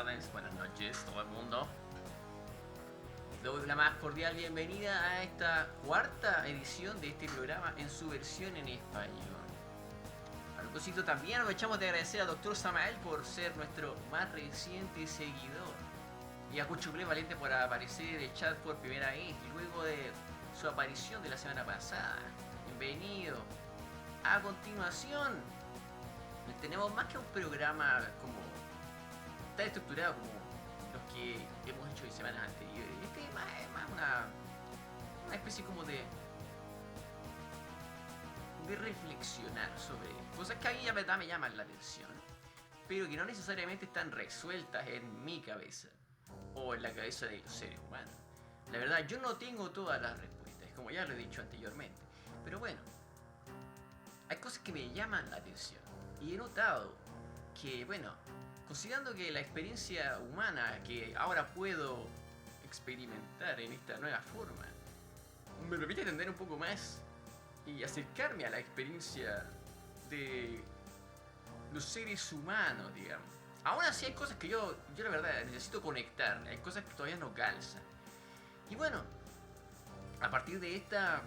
tardes, buenas noches, todo el mundo. Doy la más cordial bienvenida a esta cuarta edición de este programa en su versión en español. A propósito, también aprovechamos de agradecer al Dr. Samael por ser nuestro más reciente seguidor. Y a Cuchuple Valente por aparecer en el chat por primera vez, luego de su aparición de la semana pasada. Bienvenido. A continuación, tenemos más que un programa como está estructurado como los que hemos hecho en semanas anteriores. Este es más una especie como de reflexionar sobre cosas que a mí ya me llaman la atención, pero que no necesariamente están resueltas en mi cabeza o en la cabeza de los seres humanos. La verdad, yo no tengo todas las respuestas, como ya lo he dicho anteriormente, pero bueno, hay cosas que me llaman la atención y he notado que, bueno, considerando que la experiencia humana que ahora puedo experimentar en esta nueva forma me permite entender un poco más y acercarme a la experiencia de los seres humanos, digamos. Aún así hay cosas que yo la verdad necesito conectar, hay cosas que todavía no calzan. Y bueno, a partir de esta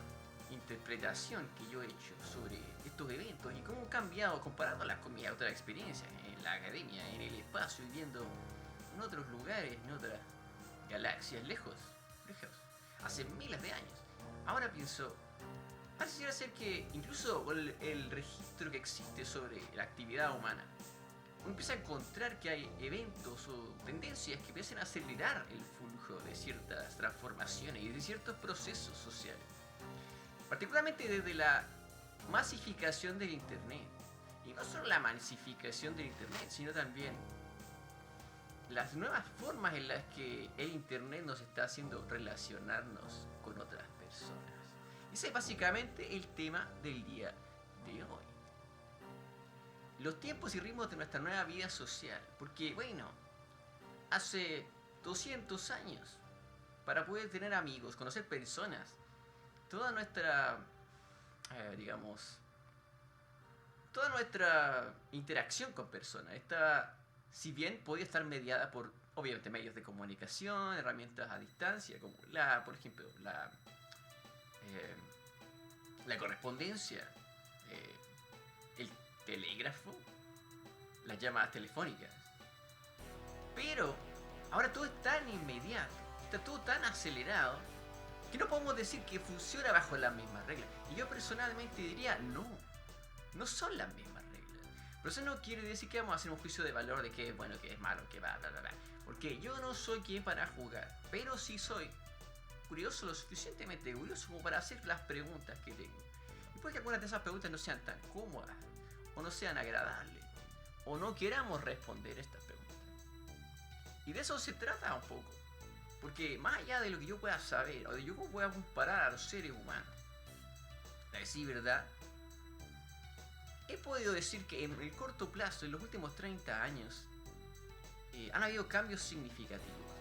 interpretación que yo he hecho sobre estos eventos y cómo han cambiado comparándolas con mi otra experiencia en la academia, en el espacio, viviendo en otros lugares, en otras galaxias, lejos, hace miles de años. Ahora pienso, pareciera ser que incluso el registro que existe sobre la actividad humana, uno empieza a encontrar que hay eventos o tendencias que empiezan a acelerar el flujo de ciertas transformaciones y de ciertos procesos sociales. Particularmente desde la masificación del Internet. Y no solo la masificación del Internet, sino también las nuevas formas en las que el Internet nos está haciendo relacionarnos con otras personas. Ese es básicamente el tema del día de hoy. Los tiempos y ritmos de nuestra nueva vida social. Porque, bueno, hace 200 años, para poder tener amigos, conocer personas, toda nuestra, digamos, toda nuestra interacción con personas está, si bien podía estar mediada por, obviamente, medios de comunicación, herramientas a distancia, como por ejemplo, la correspondencia, el telégrafo, las llamadas telefónicas. Pero ahora todo es tan inmediato, está todo tan acelerado, que no podemos decir que funciona bajo las mismas reglas. Y yo personalmente diría, no son las mismas reglas. Pero eso no quiere decir que vamos a hacer un juicio de valor de qué es bueno, qué es malo, qué va, bla, bla, bla. Porque yo no soy quien para jugar, pero sí soy curioso, lo suficientemente curioso como para hacer las preguntas que tengo. Y puede que algunas de esas preguntas no sean tan cómodas, o no sean agradables, o no queramos responder estas preguntas. Y de eso se trata un poco. Porque más allá de lo que yo pueda saber, o de yo cómo pueda comparar a los seres humanos, a decir verdad, he podido decir que en el corto plazo, en los últimos 30 años, han habido cambios significativos.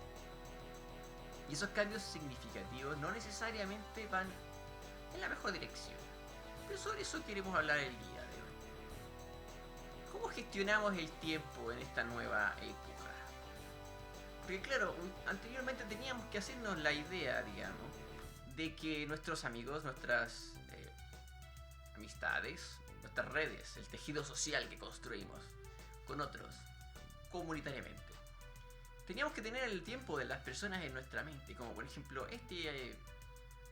Y esos cambios significativos no necesariamente van en la mejor dirección. Pero sobre eso queremos hablar el día de hoy. ¿Cómo gestionamos el tiempo en esta nueva época? Porque claro, anteriormente teníamos que hacernos la idea, digamos, de que nuestros amigos, nuestras amistades, nuestras redes, el tejido social que construimos con otros, comunitariamente, teníamos que tener el tiempo de las personas en nuestra mente, como por ejemplo, este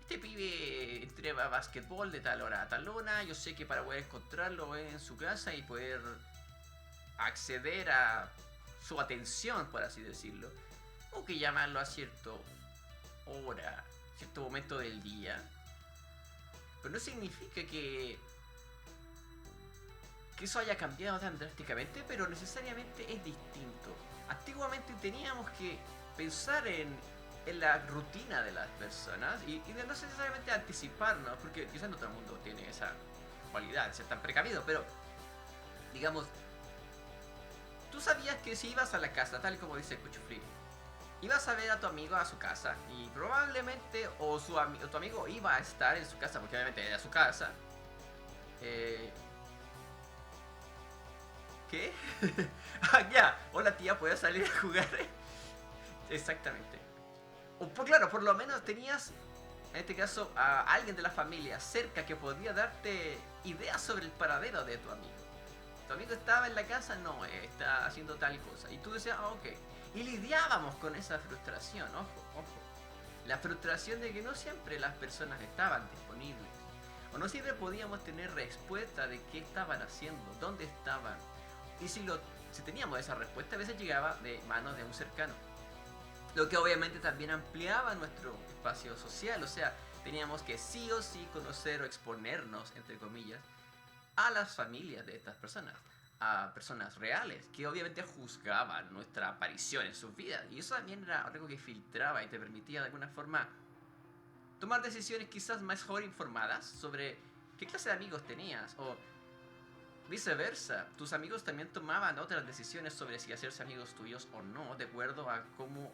pibe entrena a básquetbol de tal hora a tal hora, yo sé que para poder encontrarlo en su casa y poder acceder a su atención, por así decirlo, o que llamarlo a cierta hora, cierto momento del día. Pero no significa que eso haya cambiado tan drásticamente, pero necesariamente es distinto. Antiguamente teníamos que pensar en la rutina de las personas y no necesariamente anticiparnos, porque quizás no todo el mundo tiene esa cualidad de ser tan precavido, pero digamos, tú sabías que si ibas a la casa, tal como dice Cuchufli, ibas a ver a tu amigo a su casa y probablemente tu amigo iba a estar en su casa, porque obviamente era su casa, ¿Qué? Ah, ya. Hola tía, ¿puedes salir a jugar? Exactamente. O claro, por lo menos tenías, en este caso, a alguien de la familia cerca que podía darte ideas sobre el paradero de tu amigo. Tu amigo estaba en la casa, no, está haciendo tal cosa. Y tú decías, ah, ok. Y lidiábamos con esa frustración, ojo, ojo. La frustración de que no siempre las personas estaban disponibles. O no siempre podíamos tener respuesta de qué estaban haciendo, dónde estaban. Y si teníamos esa respuesta, a veces llegaba de manos de un cercano. Lo que obviamente también ampliaba nuestro espacio social. O sea, teníamos que sí o sí conocer o exponernos, entre comillas, a las familias de estas personas, a personas reales, que obviamente juzgaban nuestra aparición en sus vidas. Y eso también era algo que filtraba y te permitía de alguna forma tomar decisiones quizás mejor informadas sobre qué clase de amigos tenías, o viceversa. Tus amigos también tomaban otras decisiones sobre si hacerse amigos tuyos o no, de acuerdo a cómo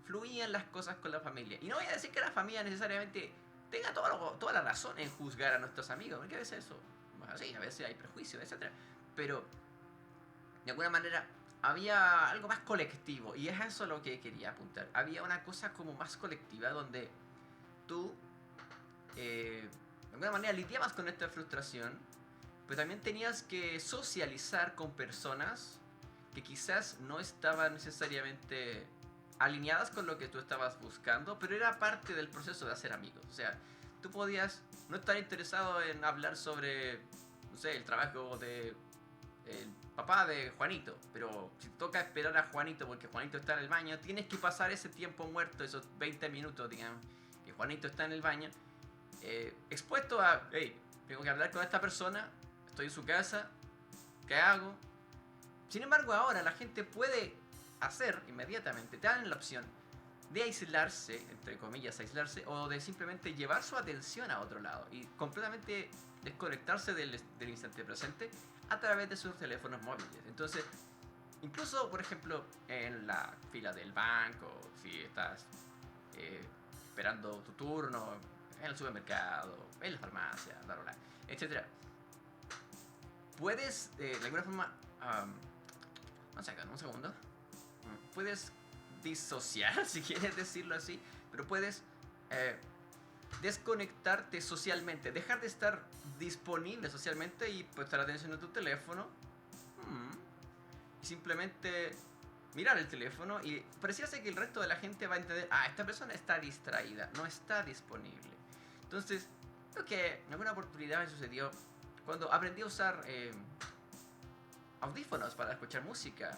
fluían las cosas con la familia. Y no voy a decir que la familia necesariamente tenga toda la razón en juzgar a nuestros amigos, porque a veces eso no es así, a veces hay prejuicios, etc. Pero, de alguna manera, había algo más colectivo, y es eso lo que quería apuntar. Había una cosa como más colectiva donde tú, de alguna manera, lidiabas con esta frustración, pero también tenías que socializar con personas que quizás no estaban necesariamente alineadas con lo que tú estabas buscando, pero era parte del proceso de hacer amigos. O sea, tú podías no estar interesado en hablar sobre, no sé, el trabajo de el papá de Juanito, pero si toca esperar a Juanito porque Juanito está en el baño, tienes que pasar ese tiempo muerto, esos 20 minutos, digamos, que Juanito está en el baño, expuesto a, hey, tengo que hablar con esta persona, estoy en su casa, ¿qué hago? Sin embargo, ahora la gente puede hacer inmediatamente, te dan la opción de aislarse, entre comillas, aislarse, o de simplemente llevar su atención a otro lado y completamente desconectarse del instante presente a través de sus teléfonos móviles. Entonces, incluso, por ejemplo, en la fila del banco, si estás esperando tu turno, en el supermercado, en la farmacia, bla, bla, bla, etc. Puedes, de alguna forma, un segundo, puedes disociar, si quieres decirlo así, pero puedes desconectarte socialmente, dejar de estar disponible socialmente y prestar atención a tu teléfono, y simplemente mirar el teléfono, y pareciera ser que el resto de la gente va a entender, ah, esta persona está distraída, no está disponible. Entonces, creo que en alguna oportunidad me sucedió cuando aprendí a usar audífonos para escuchar música.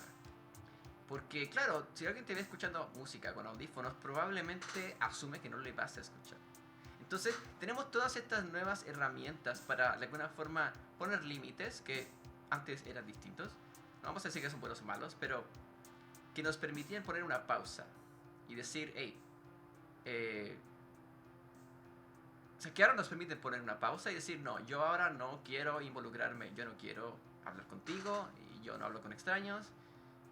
Porque claro, si alguien te ve escuchando música con audífonos, probablemente asume que no le vas a escuchar. Entonces, tenemos todas estas nuevas herramientas para, de alguna forma, poner límites que antes eran distintos. No vamos a decir que son buenos o malos, pero que nos permitían poner una pausa y decir, hey, o sea, que ahora nos permiten poner una pausa y decir, no, yo ahora no quiero involucrarme, yo no quiero hablar contigo y yo no hablo con extraños.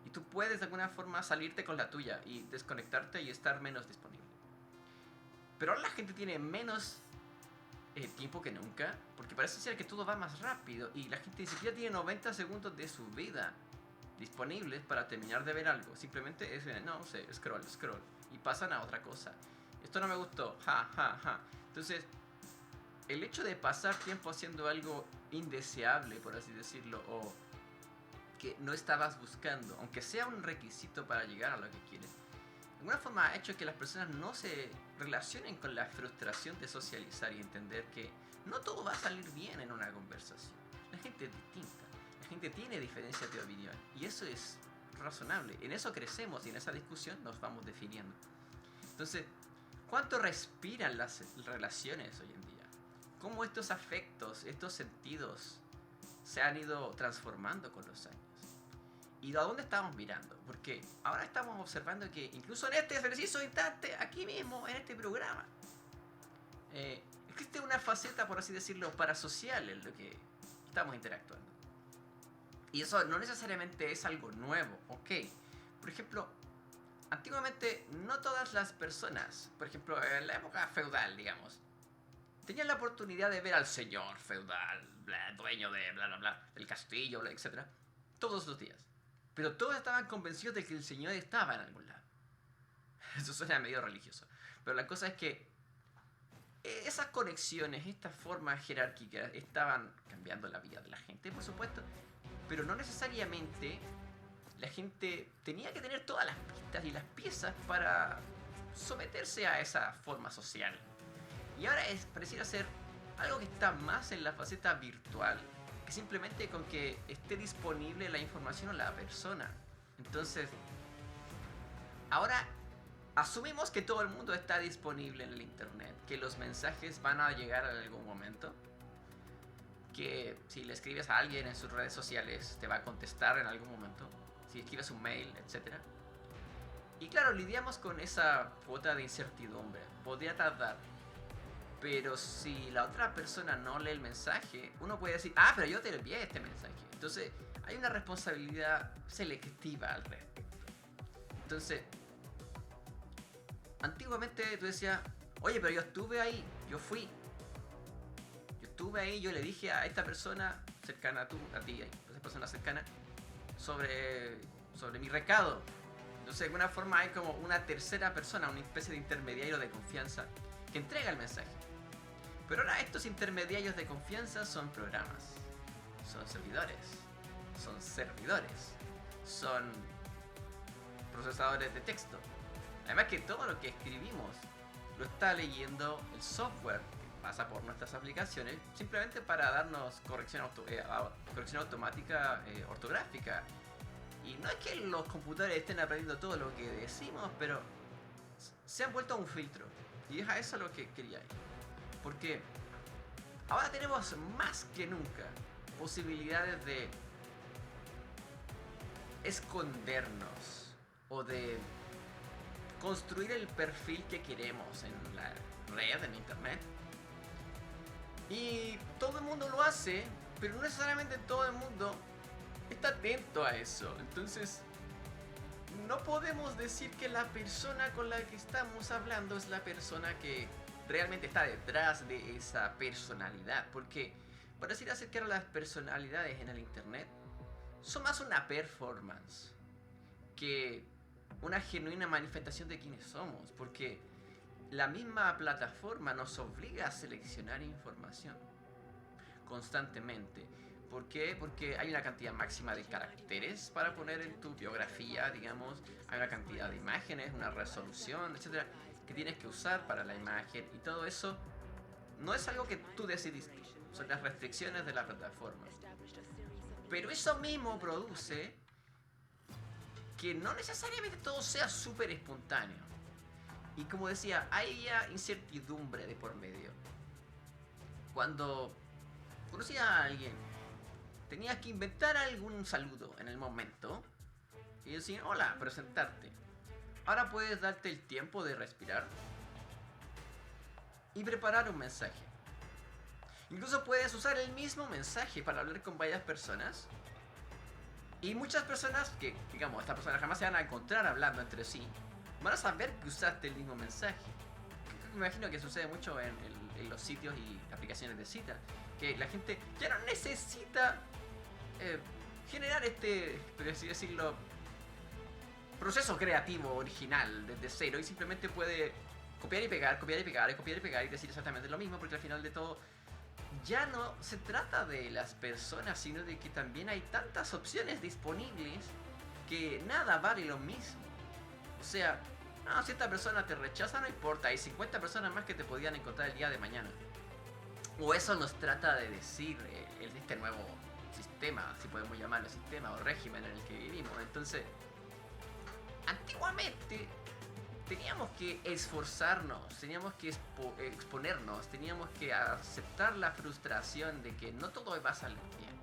Y tú puedes de alguna forma salirte con la tuya y desconectarte y estar menos disponible. Pero ahora la gente tiene menos tiempo que nunca, porque parece ser que todo va más rápido y la gente ni siquiera tiene 90 segundos de su vida disponibles para terminar de ver algo. Simplemente es, no sé, scroll, scroll, y pasan a otra cosa. Esto no me gustó, ja, ja, ja. Entonces, el hecho de pasar tiempo haciendo algo indeseable, por así decirlo, o que no estabas buscando, aunque sea un requisito para llegar a lo que quieres, de alguna forma ha hecho que las personas no se relacionen con la frustración de socializar y entender que no todo va a salir bien en una conversación. La gente es distinta, la gente tiene diferencias de opinión y eso es razonable. En eso crecemos y en esa discusión nos vamos definiendo. Entonces, ¿cuánto respiran las relaciones hoy en día? ¿Cómo estos afectos, estos sentidos se han ido transformando con los años? ¿Y a dónde estamos mirando? Porque ahora estamos observando que incluso en este preciso instante, aquí mismo, en este programa, existe una faceta, por así decirlo, parasocial en lo que estamos interactuando. Y eso no necesariamente es algo nuevo, ¿ok? Por ejemplo, antiguamente no todas las personas, por ejemplo, en la época feudal, digamos, tenían la oportunidad de ver al señor feudal, bla, dueño de bla, bla, bla, del castillo, bla, etc., todos los días. Pero todos estaban convencidos de que el Señor estaba en algún lado. Eso suena medio religioso. Pero la cosa es que esas conexiones, estas formas jerárquicas estaban cambiando la vida de la gente, por supuesto. Pero no necesariamente la gente tenía que tener todas las pistas y las piezas para someterse a esa forma social. Y ahora pareciera ser algo que está más en la faceta virtual, que simplemente con que esté disponible la información a la persona. Entonces, ahora asumimos que todo el mundo está disponible en el internet, que los mensajes van a llegar en algún momento, que si le escribes a alguien en sus redes sociales te va a contestar en algún momento, si escribes un mail, etc. Y claro, lidiamos con esa cuota de incertidumbre. Podría tardar. Pero si la otra persona no lee el mensaje, uno puede decir, pero yo te envié este mensaje. Entonces, hay una responsabilidad selectiva al respecto. Entonces, antiguamente tú decías, oye, pero yo estuve ahí, yo fui. Yo estuve ahí, yo le dije a esta persona cercana a ti, esa persona cercana, sobre mi recado. Entonces, de alguna forma hay como una tercera persona, una especie de intermediario de confianza que entrega el mensaje. Pero ahora estos intermediarios de confianza son programas, son servidores, son procesadores de texto. Además que todo lo que escribimos lo está leyendo el software que pasa por nuestras aplicaciones simplemente para darnos corrección automática ortográfica. Y no es que los computadores estén aprendiendo todo lo que decimos, pero se han vuelto un filtro. Y es a eso lo que quería ir. Porque ahora tenemos más que nunca posibilidades de escondernos o de construir el perfil que queremos en la red, en internet. Y todo el mundo lo hace, pero no necesariamente todo el mundo está atento a eso. Entonces, no podemos decir que la persona con la que estamos hablando es la persona que realmente está detrás de esa personalidad. Porque para decir acercar a las personalidades en el internet, son más una performance que una genuina manifestación de quiénes somos. Porque la misma plataforma nos obliga a seleccionar información constantemente. ¿Por qué? Porque hay una cantidad máxima de caracteres para poner en tu biografía, digamos. Hay una cantidad de imágenes, una resolución, etcétera, que tienes que usar para la imagen. Y todo eso no es algo que tú decidiste. Son las restricciones de la plataforma. Pero eso mismo produce que no necesariamente todo sea súper espontáneo. Y como decía, hay ya incertidumbre de por medio. Cuando conocía a alguien, tenías que inventar algún saludo en el momento y decir, hola, presentarte. Ahora puedes darte el tiempo de respirar y preparar un mensaje. Incluso puedes usar el mismo mensaje para hablar con varias personas. Y muchas personas que, digamos, estas personas jamás se van a encontrar hablando entre sí, van a saber que usaste el mismo mensaje. Me imagino que sucede mucho en los sitios y aplicaciones de cita, que la gente ya no necesita generar por así decirlo, proceso creativo original desde cero, y simplemente puede copiar y pegar, copiar y pegar, copiar y pegar y decir exactamente lo mismo, porque al final de todo ya no se trata de las personas, sino de que también hay tantas opciones disponibles que nada vale lo mismo. O sea, no, si esta persona te rechaza, no importa, hay 50 personas más que te podían encontrar el día de mañana. O eso nos trata de decir este nuevo sistema, si podemos llamarlo sistema o régimen en el que vivimos. Entonces, antiguamente teníamos que esforzarnos, teníamos que exponernos, teníamos que aceptar la frustración de que no todo va a salir bien.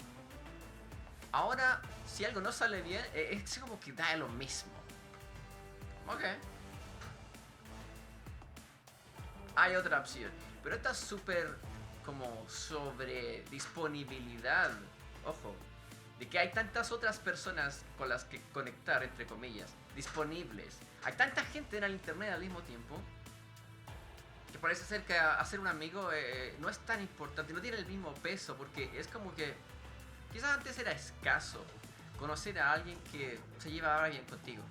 Ahora, si algo no sale bien, es como que da lo mismo. Ok. Hay otra opción, pero esta es súper como sobre disponibilidad. Ojo, de que hay tantas otras personas con las que conectar, entre comillas, disponibles. Hay tanta gente en el internet al mismo tiempo que parece ser que hacer un amigo no es tan importante, no tiene el mismo peso, porque es como que quizás antes era escaso, conocer a alguien que se lleva bien contigo.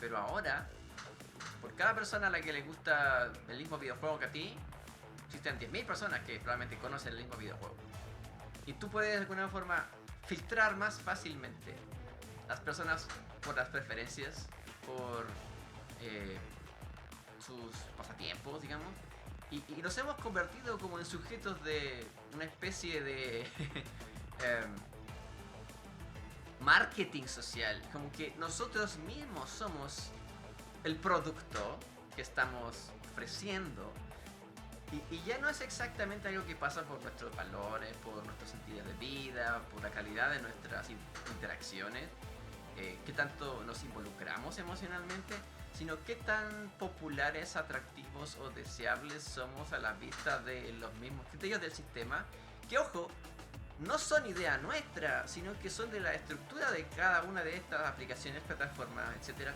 Pero ahora, por cada persona a la que le gusta el mismo videojuego que a ti, existen 10.000 personas que probablemente conocen el mismo videojuego. Y tú puedes de alguna forma filtrar más fácilmente las personas por las preferencias, por sus pasatiempos, digamos. Y nos hemos convertido como en sujetos de una especie de marketing social. Como que nosotros mismos somos el producto que estamos ofreciendo. Y ya no es exactamente algo que pasa por nuestros valores, por nuestro sentido de vida, por la calidad de nuestras interacciones, qué tanto nos involucramos emocionalmente, sino qué tan populares, atractivos o deseables somos a la vista de los mismos criterios del sistema, que ojo, no son idea nuestra, sino que son de la estructura de cada una de estas aplicaciones, plataformas, etc.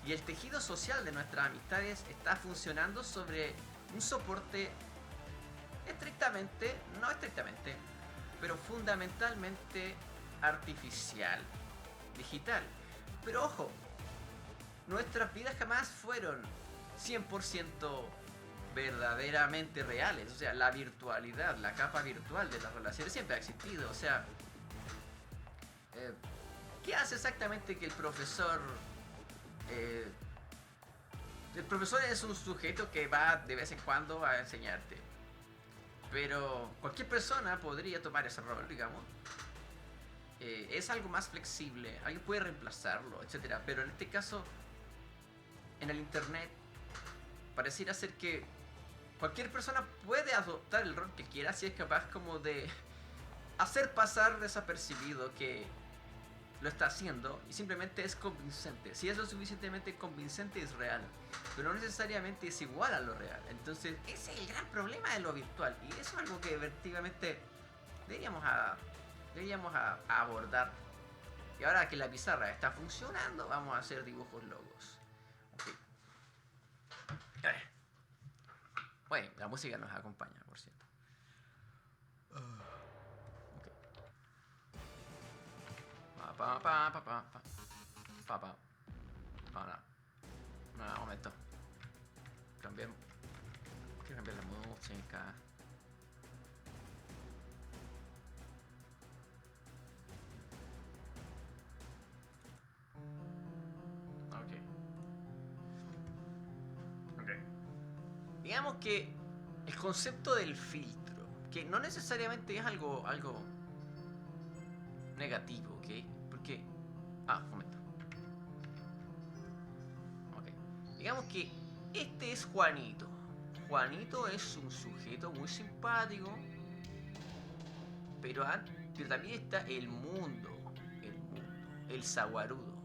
Y el tejido social de nuestras amistades está funcionando sobre un soporte no estrictamente, pero fundamentalmente artificial, digital. Pero ojo, nuestras vidas jamás fueron 100% verdaderamente reales. O sea, la virtualidad, la capa virtual de las relaciones siempre ha existido. O sea, ¿qué hace exactamente que el profesor... el profesor es un sujeto que va de vez en cuando a enseñarte. Pero cualquier persona podría tomar ese rol, digamos. Es algo más flexible, alguien puede reemplazarlo, etc. Pero en este caso, en el internet, pareciera ser que cualquier persona puede adoptar el rol que quiera si es capaz como de hacer pasar desapercibido que lo está haciendo y simplemente es convincente. Si es lo suficientemente convincente es real, pero no necesariamente es igual a lo real. Entonces ese es el gran problema de lo virtual y eso es algo que efectivamente deberíamos abordar. Y ahora que la pizarra está funcionando, vamos a hacer dibujos logos. Okay. Bueno, la música nos acompaña, por cierto. Okay. Ahora, un momento. Quiero cambiar la música. Ok. Digamos que el concepto del filtro, que no necesariamente es algo negativo, ¿ok? Porque... un momento. Ok. Digamos que este es Juanito. Juanito es un sujeto muy simpático, pero también está el mundo, el saguarudo.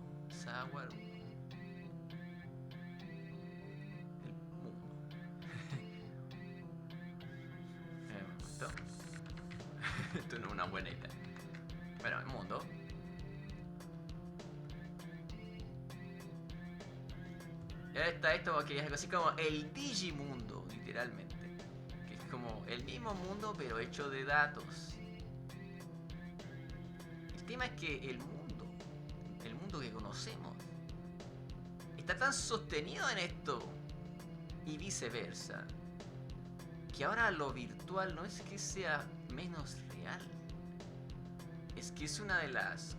Esto no es una buena idea. Bueno, el mundo. Y ahora está esto que es algo así como el Digimundo, literalmente. Que es como el mismo mundo pero hecho de datos. El tema es que el mundo que conocemos, está tan sostenido en esto y viceversa, que ahora lo virtual no es que sea menos real, es que es una de las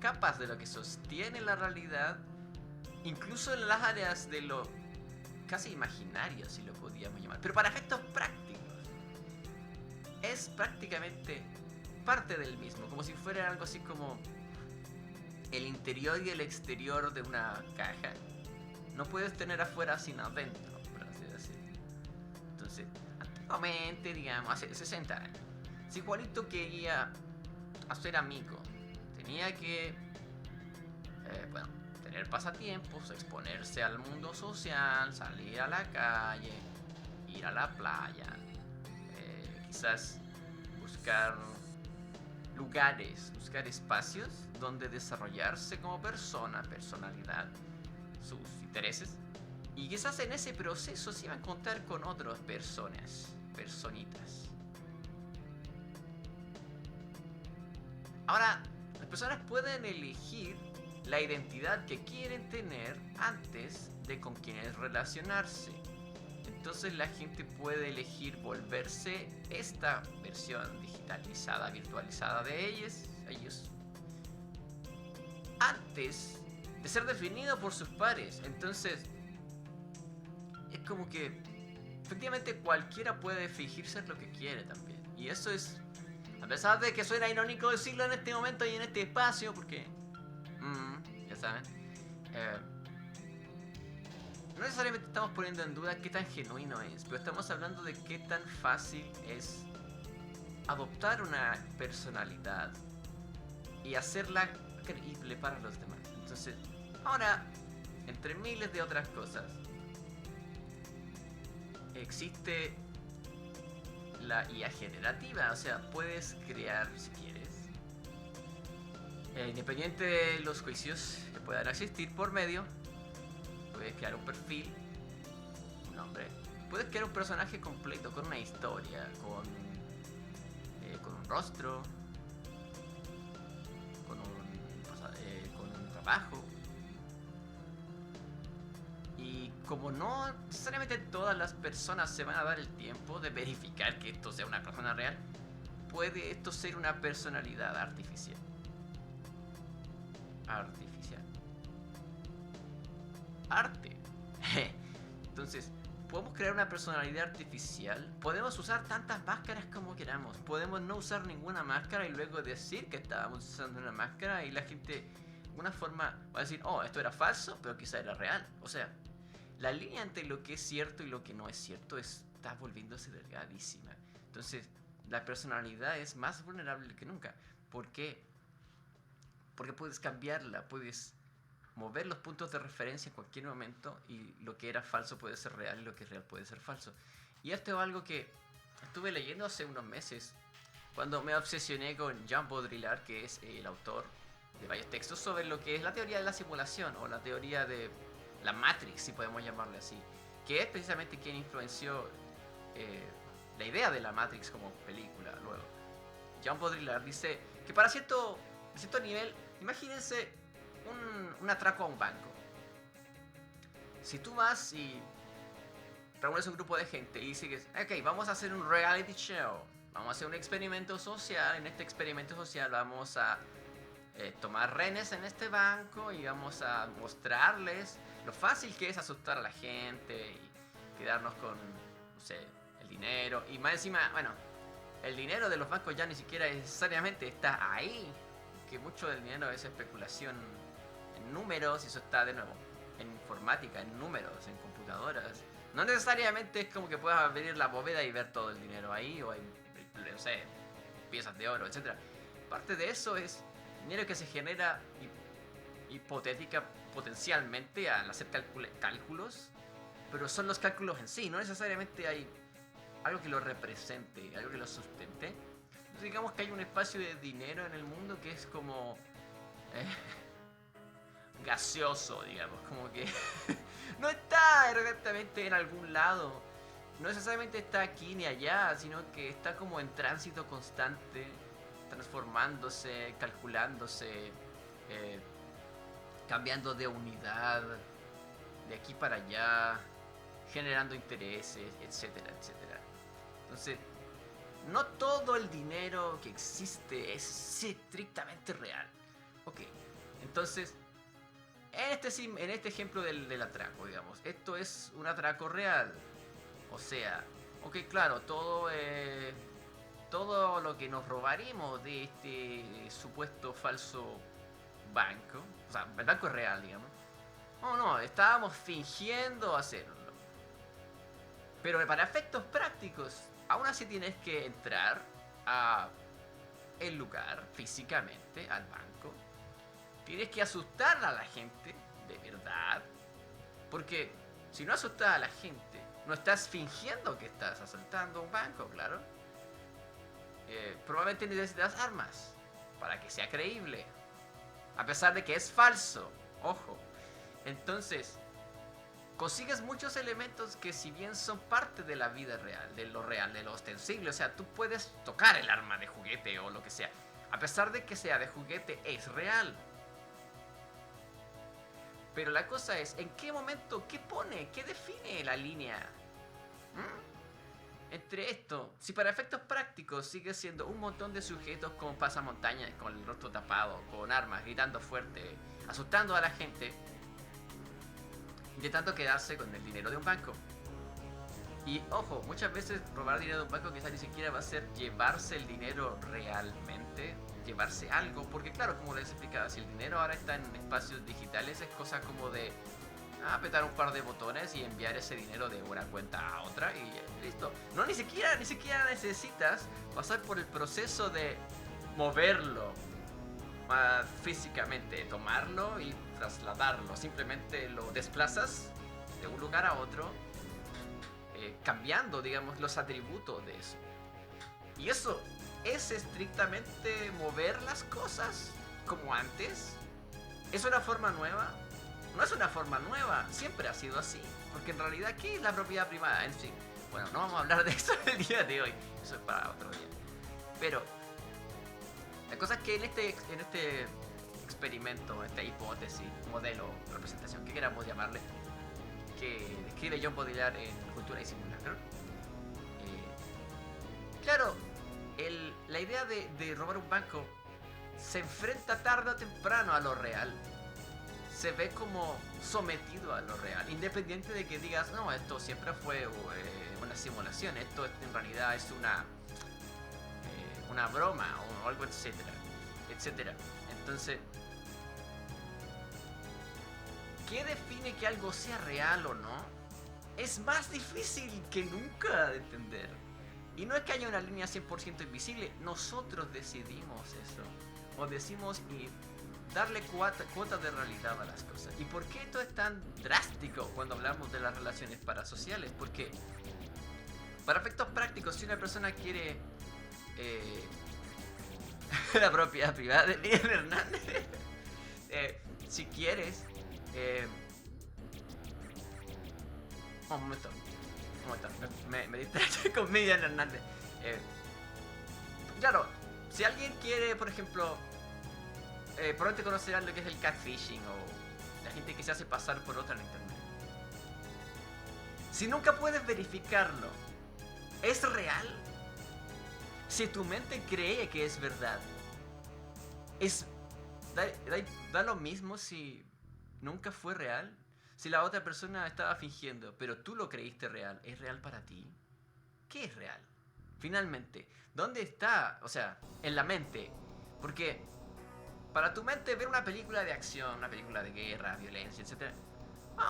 capas de lo que sostiene la realidad, incluso en las áreas de lo casi imaginario, si lo podíamos llamar, pero para efectos prácticos es prácticamente parte del mismo, como si fuera algo así como el interior y el exterior de una caja. No puedes tener afuera sin adentro, por así decirlo. Entonces, antiguamente, digamos, hace 60 años, si Juanito quería hacer amigos, tenía que tener pasatiempos, exponerse al mundo social, salir a la calle, ir a la playa, quizás buscar lugares, buscar espacios donde desarrollarse como persona, personalidad, sus intereses. Y quizás en ese proceso se iba a encontrar con otras personitas. Ahora, las personas pueden elegir la identidad que quieren tener antes de con quienes relacionarse. Entonces la gente puede elegir volverse esta versión digitalizada, virtualizada de ellos, antes de ser definido por sus pares. Entonces, es como que efectivamente cualquiera puede fingir ser lo que quiere también. Y eso es, a pesar de que suena irónico decirlo en este momento y en este espacio, porque, ya saben, no necesariamente estamos poniendo en duda qué tan genuino es, pero estamos hablando de qué tan fácil es adoptar una personalidad y hacerla creíble para los demás. Entonces, ahora, entre miles de otras cosas, existe la IA generativa, o sea, puedes crear, si quieres, independiente de los juicios que puedan existir por medio, puedes crear un perfil, un nombre, puedes crear un personaje completo con una historia, con un rostro, con un trabajo. Y como no necesariamente todas las personas se van a dar el tiempo de verificar que esto sea una persona real, puede esto ser una personalidad artificial. Arte. Entonces, podemos crear una personalidad artificial. Podemos usar tantas máscaras como queramos. Podemos no usar ninguna máscara y luego decir que estábamos usando una máscara y la gente de alguna forma va a decir, oh, esto era falso, pero quizá era real. O sea, la línea entre lo que es cierto y lo que no es cierto está volviéndose delgadísima. Entonces, la personalidad es más vulnerable que nunca. ¿Por qué? Porque puedes cambiarla, puedes mover los puntos de referencia en cualquier momento y lo que era falso puede ser real y lo que es real puede ser falso. Y esto es algo que estuve leyendo hace unos meses cuando me obsesioné con Jean Baudrillard, que es el autor de varios textos sobre lo que es la teoría de la simulación o la teoría de la Matrix, si podemos llamarle así, que es precisamente quien influenció la idea de la Matrix como película. Luego, Jean Baudrillard dice que para cierto nivel, imagínense un atraco a un banco. Si tú vas y reúnes un grupo de gente y dices, ok, vamos a hacer un reality show, vamos a hacer un experimento social, en este experimento social vamos a tomar rehenes en este banco y vamos a mostrarles lo fácil que es asustar a la gente y quedarnos con, no sé, el dinero. Y más encima, bueno, el dinero de los bancos ya ni siquiera necesariamente está ahí, que mucho del dinero es especulación en números, y eso está de nuevo en informática, en números, en computadoras. No necesariamente es como que puedas abrir la bóveda y ver todo el dinero ahí, o hay, no sé, piezas de oro, etc. Parte de eso es dinero que se genera hipotética potencialmente al hacer cálculos, pero son los cálculos en sí, no necesariamente hay algo que lo represente, algo que lo sustente. Entonces digamos que hay un espacio de dinero en el mundo que es como gaseoso, digamos, como que no está exactamente en algún lado, no necesariamente está aquí ni allá, sino que está como en tránsito constante, transformándose, calculándose, cambiando de unidad, de aquí para allá, generando intereses, etcétera, etcétera. Entonces, no todo el dinero que existe es estrictamente real. Ok, entonces, en este ejemplo del atraco, digamos, esto es un atraco real. O sea, ok, claro, todo lo que nos robaremos de este supuesto falso banco, o sea, el banco es real, digamos. No, estábamos fingiendo hacerlo. Pero para efectos prácticos, aún así tienes que entrar a el lugar físicamente, al banco. Tienes que asustar a la gente, de verdad. Porque si no asustas a la gente, no estás fingiendo que estás asaltando un banco, claro. Probablemente necesitas armas para que sea creíble. A pesar de que es falso, ojo. Entonces, consigues muchos elementos que si bien son parte de la vida real, de lo ostensible, o sea, tú puedes tocar el arma de juguete o lo que sea. A pesar de que sea de juguete, es real. Pero la cosa es, ¿en qué momento, qué pone, qué define la línea? Entre esto, si para efectos prácticos sigue siendo un montón de sujetos con pasamontañas, con el rostro tapado, con armas, gritando fuerte, asustando a la gente, intentando quedarse con el dinero de un banco. Y ojo, muchas veces robar dinero de un banco quizás ni siquiera va a ser llevarse el dinero realmente, llevarse algo, porque claro, como les explicaba, si el dinero ahora está en espacios digitales es cosa como de apretar un par de botones y enviar ese dinero de una cuenta a otra y listo. No, ni siquiera necesitas pasar por el proceso de moverlo físicamente, tomarlo y trasladarlo. Simplemente lo desplazas de un lugar a otro, cambiando, digamos, los atributos de eso. Y eso es estrictamente mover las cosas como antes. ¿Es una forma nueva? No es una forma nueva, siempre ha sido así. Porque en realidad, ¿qué es la propiedad privada? En fin, bueno, no vamos a hablar de eso el día de hoy. Eso es para otro día. Pero la cosa es que en este experimento, esta hipótesis, modelo, representación, que queramos llamarle, que describe John Baudrillard en Cultura y Simulacro, claro, la idea de robar un banco se enfrenta tarde o temprano a lo real. Se ve como sometido a lo real, independiente de que digas, no, esto siempre fue una simulación, esto en realidad es una broma o algo, etcétera, etcétera. Entonces, ¿qué define que algo sea real o no? Es más difícil que nunca de entender. Y no es que haya una línea 100% invisible, nosotros decidimos eso. O decimos y darle cuota de realidad a las cosas. ¿Y por qué esto es tan drástico cuando hablamos de las relaciones parasociales? Porque para efectos prácticos, si una persona quiere la propiedad privada de Miguel Hernández, si quieres, un momento, me distraje con Miguel Hernández. Claro, si alguien quiere, por ejemplo, probablemente conocerán lo que es el catfishing o la gente que se hace pasar por otra en internet. Si nunca puedes verificarlo, ¿es real? Si tu mente cree que es verdad, da lo mismo si nunca fue real. Si la otra persona estaba fingiendo, pero tú lo creíste real, ¿es real para ti? ¿Qué es real? Finalmente, ¿dónde está? O sea, en la mente. Porque para tu mente ver una película de acción, una película de guerra, violencia, etc.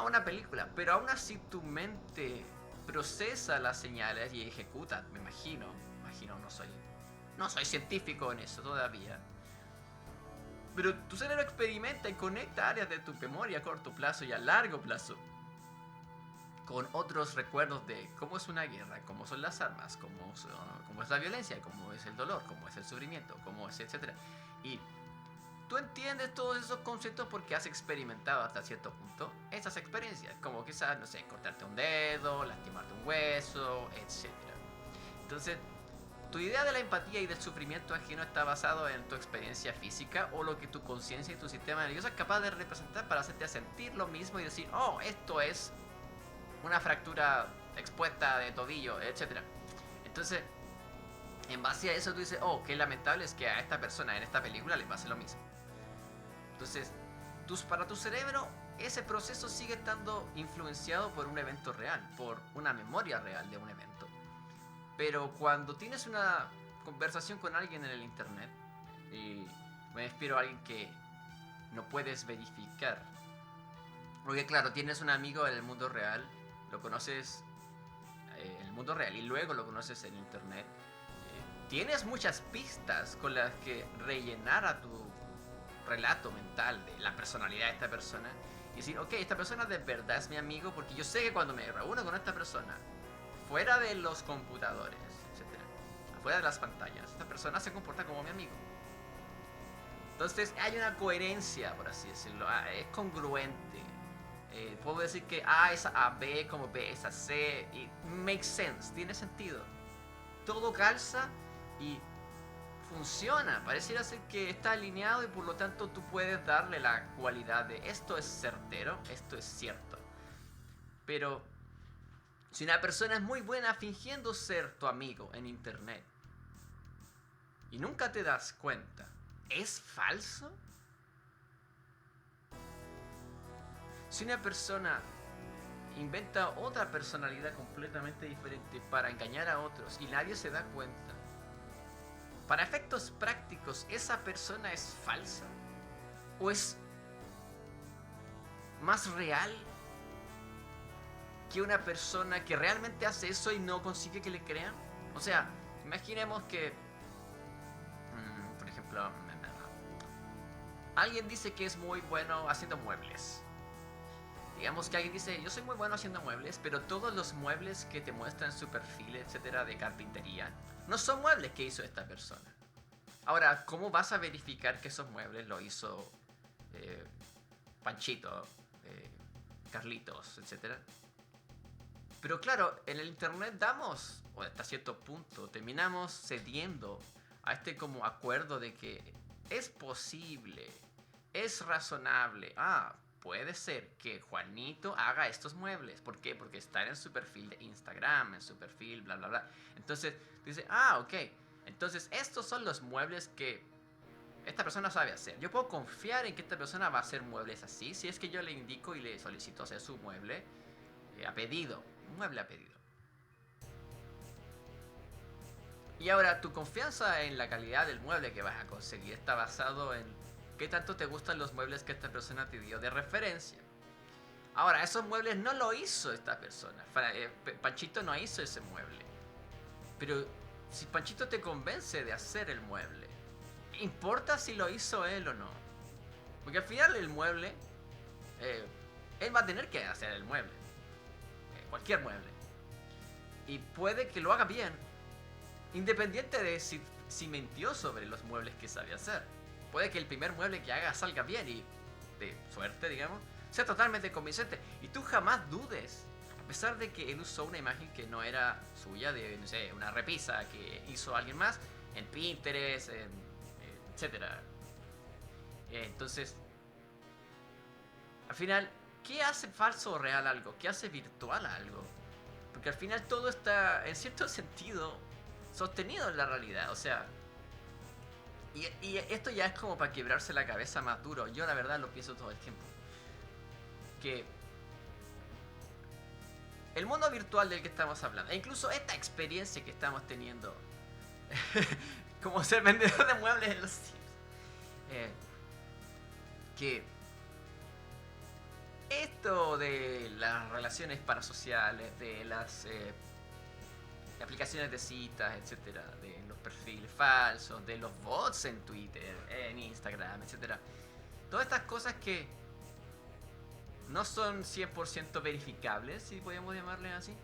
Una película. Pero aún así tu mente procesa las señales y ejecuta, me imagino. No soy científico en eso todavía. Pero tu cerebro experimenta y conecta áreas de tu memoria a corto plazo y a largo plazo con otros recuerdos de cómo es una guerra, cómo son las armas, cómo es la violencia, cómo es el dolor, cómo es el sufrimiento, cómo es, etc. Y tú entiendes todos esos conceptos porque has experimentado hasta cierto punto esas experiencias, como quizás, no sé, cortarte un dedo, lastimarte un hueso, etc. Entonces, tu idea de la empatía y del sufrimiento ajeno está basado en tu experiencia física o lo que tu conciencia y tu sistema nervioso es capaz de representar para hacerte sentir lo mismo y decir, oh, esto es una fractura expuesta de tobillo, etc. Entonces, en base a eso tú dices, oh, qué lamentable es que a esta persona en esta película le pase lo mismo. Entonces, para tu cerebro, ese proceso sigue estando influenciado por un evento real, por una memoria real de un evento. Pero cuando tienes una conversación con alguien en el internet, y me inspiro a alguien que no puedes verificar, porque claro, tienes un amigo en el mundo real, lo conoces en el mundo real y luego lo conoces en internet, tienes muchas pistas con las que rellenar a tu relato mental de la personalidad de esta persona y decir, ok, esta persona de verdad es mi amigo porque yo sé que cuando me reúno con esta persona, fuera de los computadores, etcétera, afuera de las pantallas, esta persona se comporta como mi amigo. Entonces hay una coherencia, por así decirlo, es congruente. Puedo decir que A es a B como B es a C y makes sense, tiene sentido. Todo calza y funciona, pareciera ser que está alineado y por lo tanto tú puedes darle la cualidad de esto es certero, esto es cierto. Pero si una persona es muy buena fingiendo ser tu amigo en internet y nunca te das cuenta, ¿es falso? Si una persona inventa otra personalidad completamente diferente para engañar a otros y nadie se da cuenta, para efectos prácticos, ¿esa persona es falsa? ¿O es más real que una persona que realmente hace eso y no consigue que le crean? O sea, imaginemos que, por ejemplo, alguien dice que es muy bueno haciendo muebles. Digamos que alguien dice, yo soy muy bueno haciendo muebles, pero todos los muebles que te muestran su perfil, etcétera, de carpintería, no son muebles que hizo esta persona. Ahora, ¿cómo vas a verificar que esos muebles lo hizo Panchito, Carlitos, etcétera? Pero claro, en el internet damos, o hasta cierto punto, terminamos cediendo a este como acuerdo de que es posible, es razonable. Puede ser que Juanito haga estos muebles. ¿Por qué? Porque están en su perfil de Instagram, en su perfil, bla, bla, bla. Entonces, dice, ok. Entonces, estos son los muebles que esta persona sabe hacer. Yo puedo confiar en que esta persona va a hacer muebles así, si es que yo le indico y le solicito hacer su mueble a pedido. Un mueble a pedido. Y ahora, tu confianza en la calidad del mueble que vas a conseguir está basado en qué tanto te gustan los muebles que esta persona te dio de referencia. Ahora, esos muebles no lo hizo esta persona. Panchito no hizo ese mueble. Pero si Panchito te convence de hacer el mueble, ¿importa si lo hizo él o no? Porque al final el mueble, él va a tener que hacer el mueble. Cualquier mueble. Y puede que lo haga bien, independiente de si mintió sobre los muebles que sabe hacer. Puede que el primer mueble que haga salga bien y, de suerte, digamos, sea totalmente convincente. Y tú jamás dudes, a pesar de que él usó una imagen que no era suya, de, no sé, una repisa que hizo alguien más, en Pinterest, etcétera. Entonces, al final, ¿qué hace falso o real algo? ¿Qué hace virtual algo? Porque al final todo está, en cierto sentido, sostenido en la realidad. O sea, y esto ya es como para quebrarse la cabeza más duro. Yo la verdad lo pienso todo el tiempo. Que el mundo virtual del que estamos hablando, e incluso esta experiencia que estamos teniendo, como ser vendedor de muebles en los Sims, que esto de las relaciones parasociales, de las aplicaciones de citas, etcétera, de los perfiles falsos, de los bots en Twitter, en Instagram, etcétera, todas estas cosas que no son 100% verificables, si podemos llamarle así,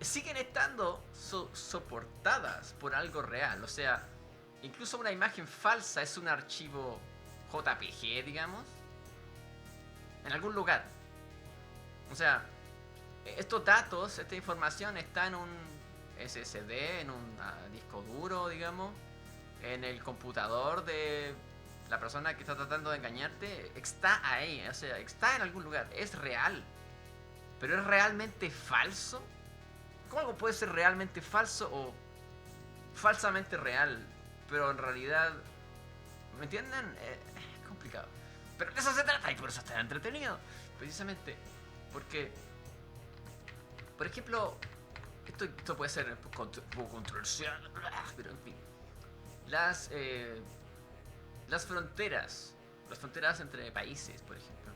siguen estando soportadas por algo real. O sea, incluso una imagen falsa es un archivo JPG, digamos, en algún lugar. O sea, estos datos, esta información está en un SSD, en un disco duro, digamos, en el computador de la persona que está tratando de engañarte. Está ahí, o sea, está en algún lugar, es real. Pero ¿es realmente falso? ¿Cómo algo puede ser realmente falso o falsamente real? Pero en realidad, ¿me entienden? Es complicado. Pero de eso se trata y por eso está entretenido. Precisamente porque, por ejemplo, esto puede ser un poco controversial, pero en fin. Las fronteras entre países, por ejemplo,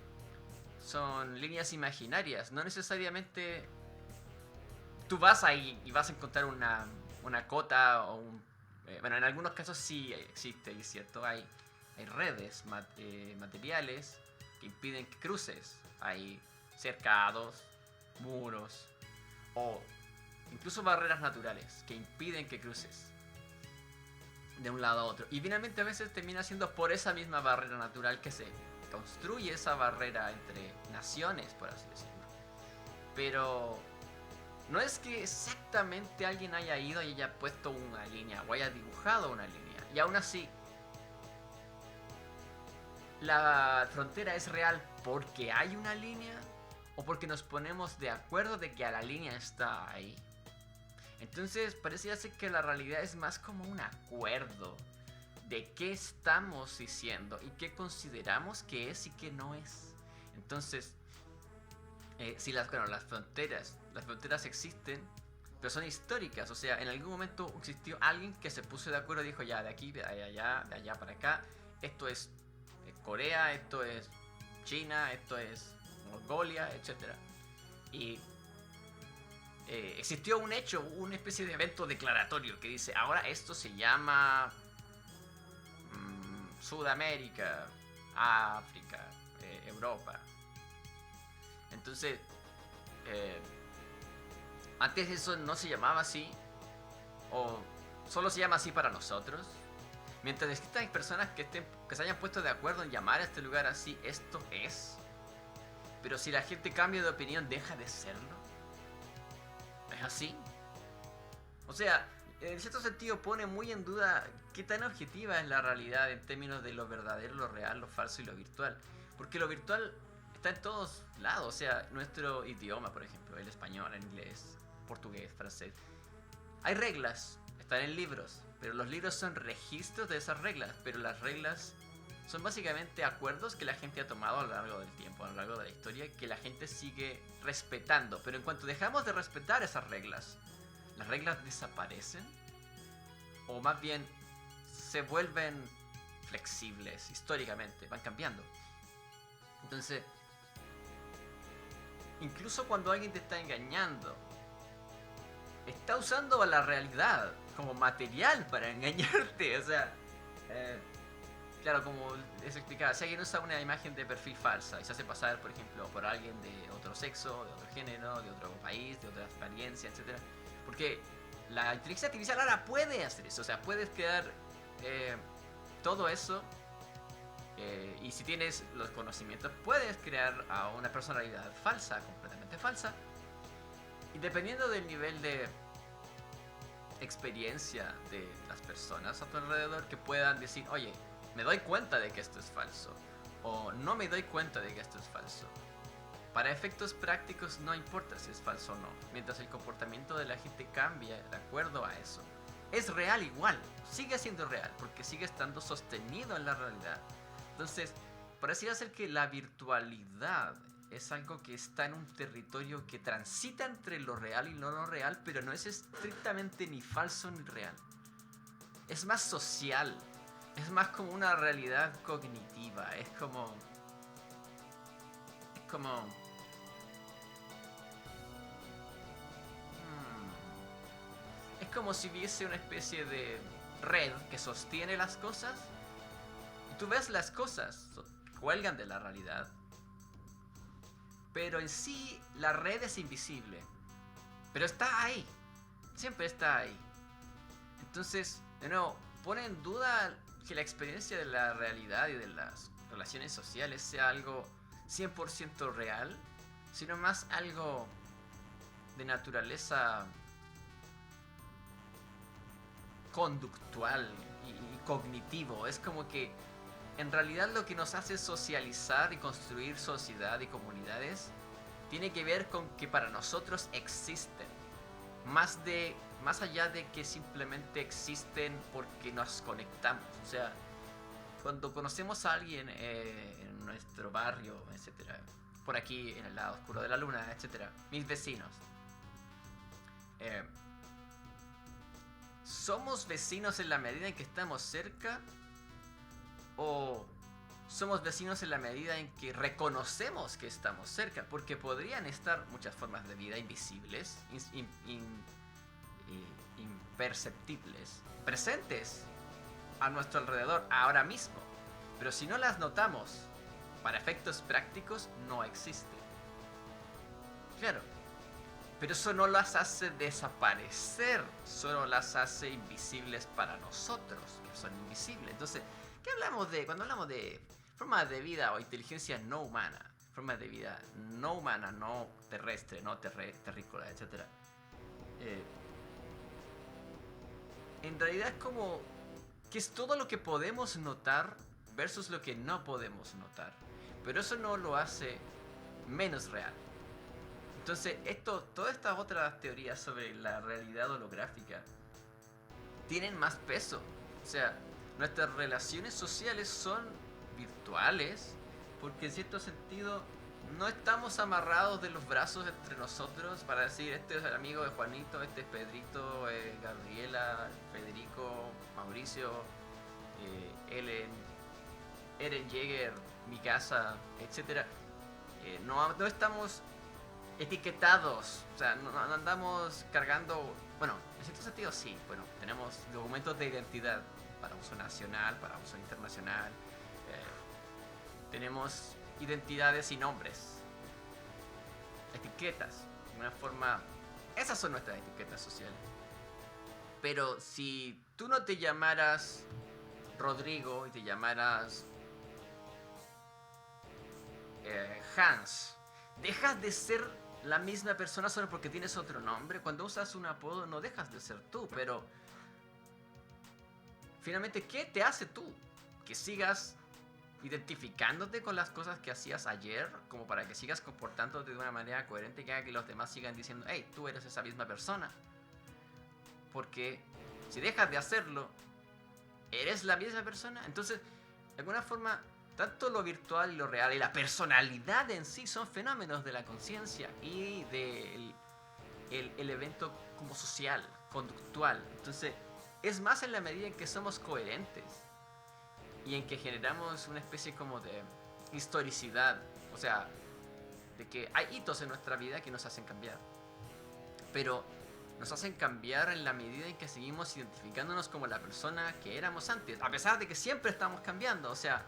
son líneas imaginarias. No necesariamente tú vas ahí y vas a encontrar una cota o un... bueno, en algunos casos sí existe, es cierto, hay redes materiales que impiden que cruces. Hay cercados, muros o incluso barreras naturales que impiden que cruces de un lado a otro. Y finalmente a veces termina siendo por esa misma barrera natural que se construye esa barrera entre naciones, por así decirlo. Pero No es que exactamente alguien haya ido y haya puesto una línea o haya dibujado una línea. Y aún así, la frontera es real porque hay una línea o porque nos ponemos de acuerdo de que a la línea está ahí. Entonces pareciera ser que la realidad es más como un acuerdo de qué estamos diciendo y qué consideramos que es y qué no es. Entonces, si las fronteras existen, pero son históricas. O sea, en algún momento existió alguien que se puso de acuerdo y dijo, ya, de aquí, de allá, de allá para acá, esto es Corea, esto es China, esto es Mongolia, etcétera. Y existió un hecho, una especie de evento declaratorio que dice, ahora esto se llama Sudamérica, África, Europa. Entonces, antes eso no se llamaba así, o solo se llama así para nosotros. Mientras existan personas que se hayan puesto de acuerdo en llamar a este lugar así, esto es. Pero si la gente cambia de opinión, deja de serlo. ¿Es así? O sea, en cierto sentido pone muy en duda qué tan objetiva es la realidad en términos de lo verdadero, lo real, lo falso y lo virtual. Porque lo virtual está en todos lados. O sea, nuestro idioma, por ejemplo, el español, el inglés, portugués, francés. Hay reglas, están en libros, pero los libros son registros de esas reglas. Pero las reglas son básicamente acuerdos que la gente ha tomado a lo largo del tiempo, a lo largo de la historia, que la gente sigue respetando. Pero en cuanto dejamos de respetar esas reglas, ¿las reglas desaparecen? O más bien se vuelven flexibles históricamente, van cambiando. Entonces, incluso cuando alguien te está engañando, está usando la realidad como material para engañarte. O sea, claro, como les explicaba, si alguien usa una imagen de perfil falsa y se hace pasar, por ejemplo, por alguien de otro sexo, de otro género, de otro país, de otra apariencia, etc. Porque la inteligencia artificial ahora puede hacer eso. O sea, puedes crear todo eso. Y si tienes los conocimientos, puedes crear a una personalidad falsa, completamente falsa. Y dependiendo del nivel de experiencia de las personas a tu alrededor, que puedan decir, oye, me doy cuenta de que esto es falso, o no me doy cuenta de que esto es falso. Para efectos prácticos no importa si es falso o no, mientras el comportamiento de la gente cambia de acuerdo a eso. Es real igual, sigue siendo real, porque sigue estando sostenido en la realidad. Entonces, pareciera ser que la virtualidad es algo que está en un territorio que transita entre lo real y lo no real, pero no es estrictamente ni falso ni real. Es más social, es más como una realidad cognitiva, es como... Es como si hubiese una especie de red que sostiene las cosas. Y tú ves las cosas, cuelgan de la realidad. Pero en sí la red es invisible. Pero está ahí. Siempre está ahí. Entonces, de nuevo, pone en duda que la experiencia de la realidad y de las relaciones sociales sea algo 100% real, sino más algo de naturaleza conductual y cognitivo. Es como que en realidad lo que nos hace socializar y construir sociedad y comunidades tiene que ver con que para nosotros existen, más allá de que simplemente existen porque nos conectamos. O sea, cuando conocemos a alguien en nuestro barrio, etcétera, por aquí en el lado oscuro de la luna, etcétera, mis vecinos, ¿somos vecinos en la medida en que estamos cerca? ¿O somos vecinos en la medida en que reconocemos que estamos cerca? Porque podrían estar muchas formas de vida invisibles, imperceptibles, presentes a nuestro alrededor ahora mismo. Pero si no las notamos, para efectos prácticos no existen. Claro. Pero eso no las hace desaparecer, solo las hace invisibles para nosotros, que son invisibles. Entonces, ¿qué hablamos de cuando hablamos de formas de vida o inteligencia no humana? Formas de vida no humana, no terrestre, no terrícola, etc. eh, en realidad es como que es todo lo que podemos notar versus lo que no podemos notar. Pero eso no lo hace menos real. Entonces, todas estas otras teorías sobre la realidad holográfica tienen más peso. O sea, nuestras relaciones sociales son virtuales porque en cierto sentido no estamos amarrados de los brazos entre nosotros para decir este es el amigo de Juanito, este es Pedrito, Gabriela, Federico, Mauricio, Eren Jäger, mi casa, etc. No estamos etiquetados, o sea, no andamos cargando, bueno, en cierto sentido sí, bueno, tenemos documentos de identidad para uso nacional, para uso internacional, tenemos identidades y nombres, etiquetas, de una forma, esas son nuestras etiquetas sociales. Pero si tú no te llamaras Rodrigo y te llamaras Hans, dejas de ser la misma persona solo porque tienes otro nombre. Cuando usas un apodo no dejas de ser tú, pero finalmente, ¿qué te hace tú? Que sigas identificándote con las cosas que hacías ayer, como para que sigas comportándote de una manera coherente que haga que los demás sigan diciendo, hey, tú eres esa misma persona. Porque si dejas de hacerlo, eres la misma persona. Entonces, de alguna forma, tanto lo virtual y lo real y la personalidad en sí son fenómenos de la conciencia y del el evento como social, conductual. Entonces, es más en la medida en que somos coherentes y en que generamos una especie como de historicidad. O sea, de que hay hitos en nuestra vida que nos hacen cambiar. Pero nos hacen cambiar en la medida en que seguimos identificándonos como la persona que éramos antes, a pesar de que siempre estamos cambiando. O sea,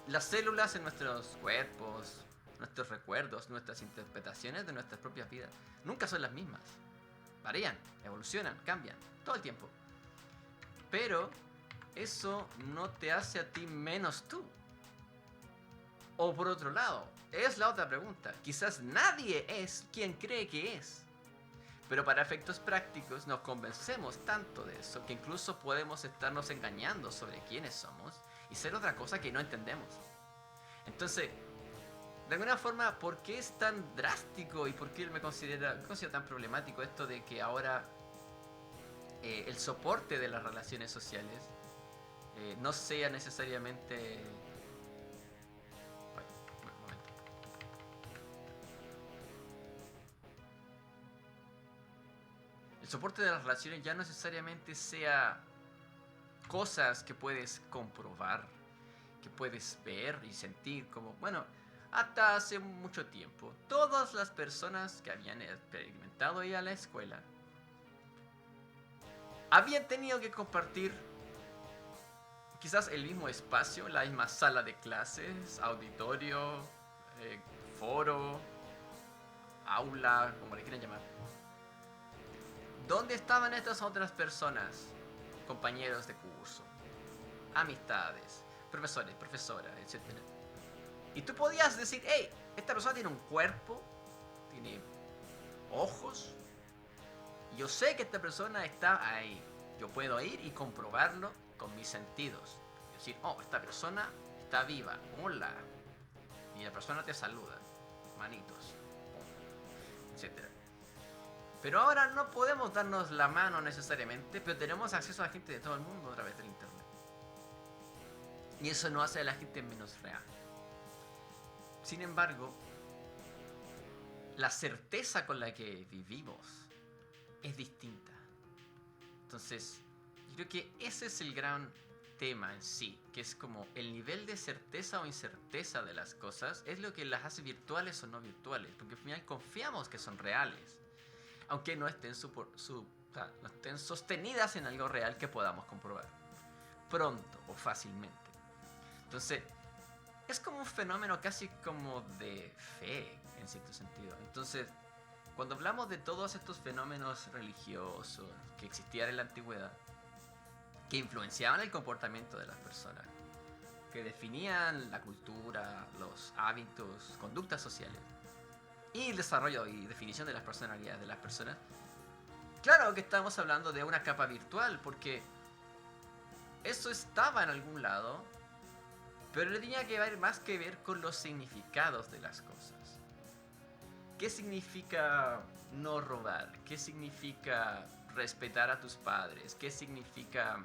las células en nuestros cuerpos, nuestros recuerdos, nuestras interpretaciones de nuestras propias vidas, nunca son las mismas. Varían, evolucionan, cambian, todo el tiempo. Pero eso no te hace a ti menos tú. O por otro lado, es la otra pregunta. Quizás nadie es quien cree que es. Pero para efectos prácticos nos convencemos tanto de eso que incluso podemos estarnos engañando sobre quiénes somos y ser otra cosa que no entendemos. Entonces, de alguna forma, ¿por qué es tan drástico y por qué me considero tan problemático esto de que ahora el soporte de las relaciones sociales no sea necesariamente... Un momento. El soporte de las relaciones ya no necesariamente sea cosas que puedes comprobar, que puedes ver y sentir, como, bueno, hasta hace mucho tiempo, todas las personas que habían experimentado ir a la escuela habían tenido que compartir quizás el mismo espacio, la misma sala de clases, auditorio, foro, aula, como le quieran llamar. ¿Dónde estaban estas otras personas? Compañeros de curso, amistades, profesores, profesoras, etc. Y tú podías decir, hey, esta persona tiene un cuerpo, tiene ojos, y yo sé que esta persona está ahí. Yo puedo ir y comprobarlo con mis sentidos. Decir, oh, esta persona está viva, hola. Y la persona te saluda, manitos, etc. Pero ahora no podemos darnos la mano necesariamente, pero tenemos acceso a la gente de todo el mundo a través del internet. Y eso no hace a la gente menos real. Sin embargo, la certeza con la que vivimos es distinta. Entonces, yo creo que ese es el gran tema en sí, que es como el nivel de certeza o incerteza de las cosas es lo que las hace virtuales o no virtuales, porque al final confiamos que son reales, aunque no estén, no estén sostenidas en algo real que podamos comprobar pronto o fácilmente. Entonces, es como un fenómeno casi como de fe, en cierto sentido. Entonces, cuando hablamos de todos estos fenómenos religiosos que existían en la antigüedad, que influenciaban el comportamiento de las personas, que definían la cultura, los hábitos, conductas sociales, y el desarrollo y definición de las personalidades de las personas, claro que estamos hablando de una capa virtual, porque eso estaba en algún lado, pero le tenía que ver más que ver con los significados de las cosas. ¿Qué significa no robar? ¿Qué significa respetar a tus padres? ¿Qué significa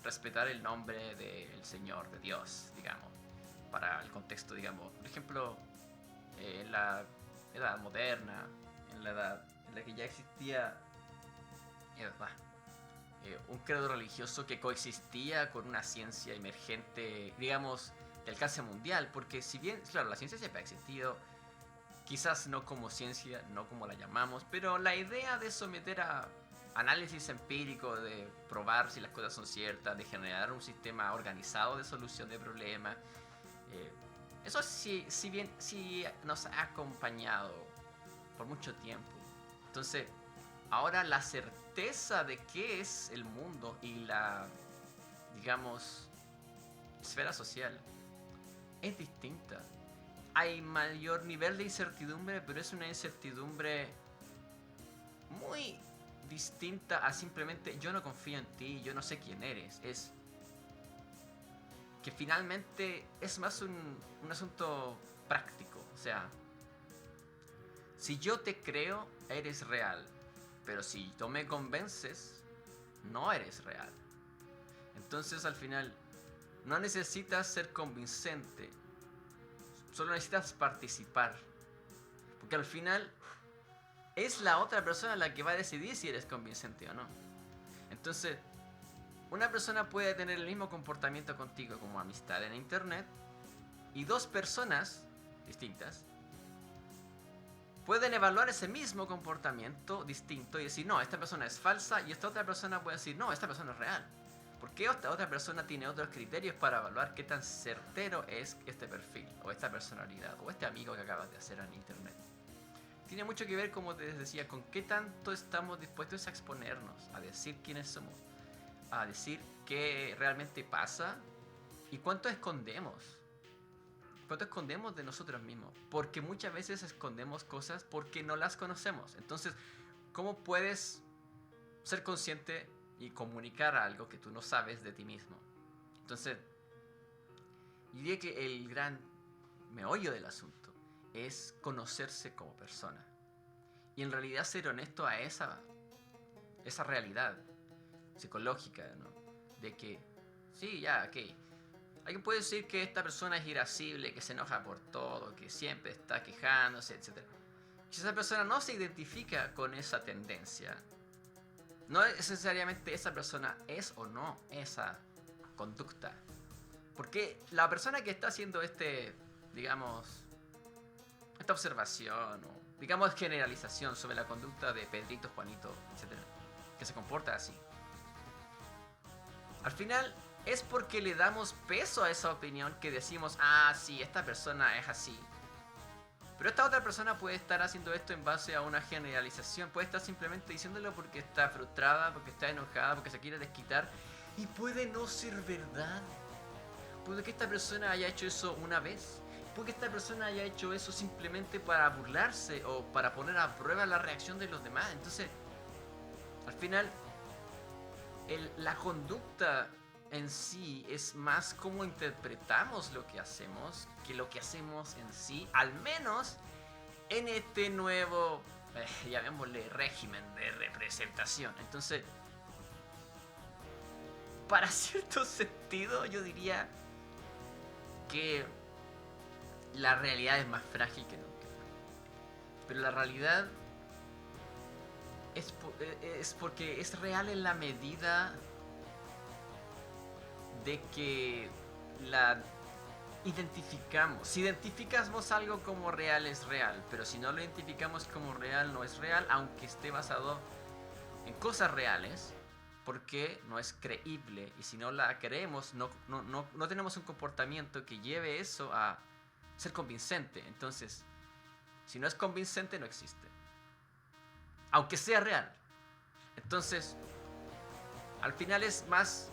respetar el nombre del Señor, de Dios, digamos? Para el contexto, digamos. Por ejemplo, en la edad moderna, en la edad en la que ya existía un credo religioso que coexistía con una ciencia emergente, digamos, de alcance mundial, porque si bien, claro, la ciencia siempre ha existido, quizás no como ciencia, no como la llamamos, pero la idea de someter a análisis empírico, de probar si las cosas son ciertas, de generar un sistema organizado de solución de problemas, eso sí, si bien sí nos ha acompañado por mucho tiempo. Entonces, ahora la certeza de qué es el mundo y la, digamos, esfera social es distinta. Hay mayor nivel de incertidumbre, pero es una incertidumbre muy distinta a simplemente yo no confío en ti, yo no sé quién eres. Es que finalmente es más un asunto práctico. O sea, si yo te creo, eres real. Pero si tú me convences, no eres real. Entonces al final no necesitas ser convincente, solo necesitas participar. Porque al final es la otra persona la que va a decidir si eres convincente o no. Entonces, una persona puede tener el mismo comportamiento contigo como amistad en internet, y dos personas distintas pueden evaluar ese mismo comportamiento distinto y decir, no, esta persona es falsa, y esta otra persona puede decir, no, esta persona es real. Porque esta otra persona tiene otros criterios para evaluar qué tan certero es este perfil, o esta personalidad, o este amigo que acabas de hacer en internet. Tiene mucho que ver, como te decía, con qué tanto estamos dispuestos a exponernos, a decir quiénes somos, a decir qué realmente pasa y cuánto escondemos. ¿Cuánto escondemos de nosotros mismos? Porque muchas veces escondemos cosas porque no las conocemos. Entonces, ¿cómo puedes ser consciente y comunicar algo que tú no sabes de ti mismo? Entonces, yo diría que el gran meollo del asunto es conocerse como persona. Y en realidad ser honesto a esa realidad psicológica, ¿no? De que, sí, ya, ok. Alguien puede decir que esta persona es irascible, que se enoja por todo, que siempre está quejándose, etc. Si esa persona no se identifica con esa tendencia, no necesariamente esa persona es o no esa conducta. Porque la persona que está haciendo digamos, esta observación o, digamos, generalización sobre la conducta de Pedrito, Juanito, etc., que se comporta así, al final es porque le damos peso a esa opinión que decimos, ah, sí, esta persona es así. Pero esta otra persona puede estar haciendo esto en base a una generalización, puede estar simplemente diciéndolo porque está frustrada, porque está enojada, porque se quiere desquitar, y puede no ser verdad. Puede que esta persona haya hecho eso una vez, puede que esta persona haya hecho eso simplemente para burlarse o para poner a prueba la reacción de los demás. Entonces, al final, la conducta en sí es más cómo interpretamos lo que hacemos que lo que hacemos en sí, al menos en este nuevo, llamémosle, régimen de representación. Entonces, para cierto sentido, yo diría que la realidad es más frágil que nunca. Pero la realidad es porque es real en la medida de que la identificamos. Si identificamos algo como real, es real, pero si no lo identificamos como real, no es real, aunque esté basado en cosas reales, porque no es creíble, y si no la creemos, no tenemos un comportamiento que lleve eso a ser convincente. Entonces, si no es convincente, no existe, aunque sea real. Entonces, al final es más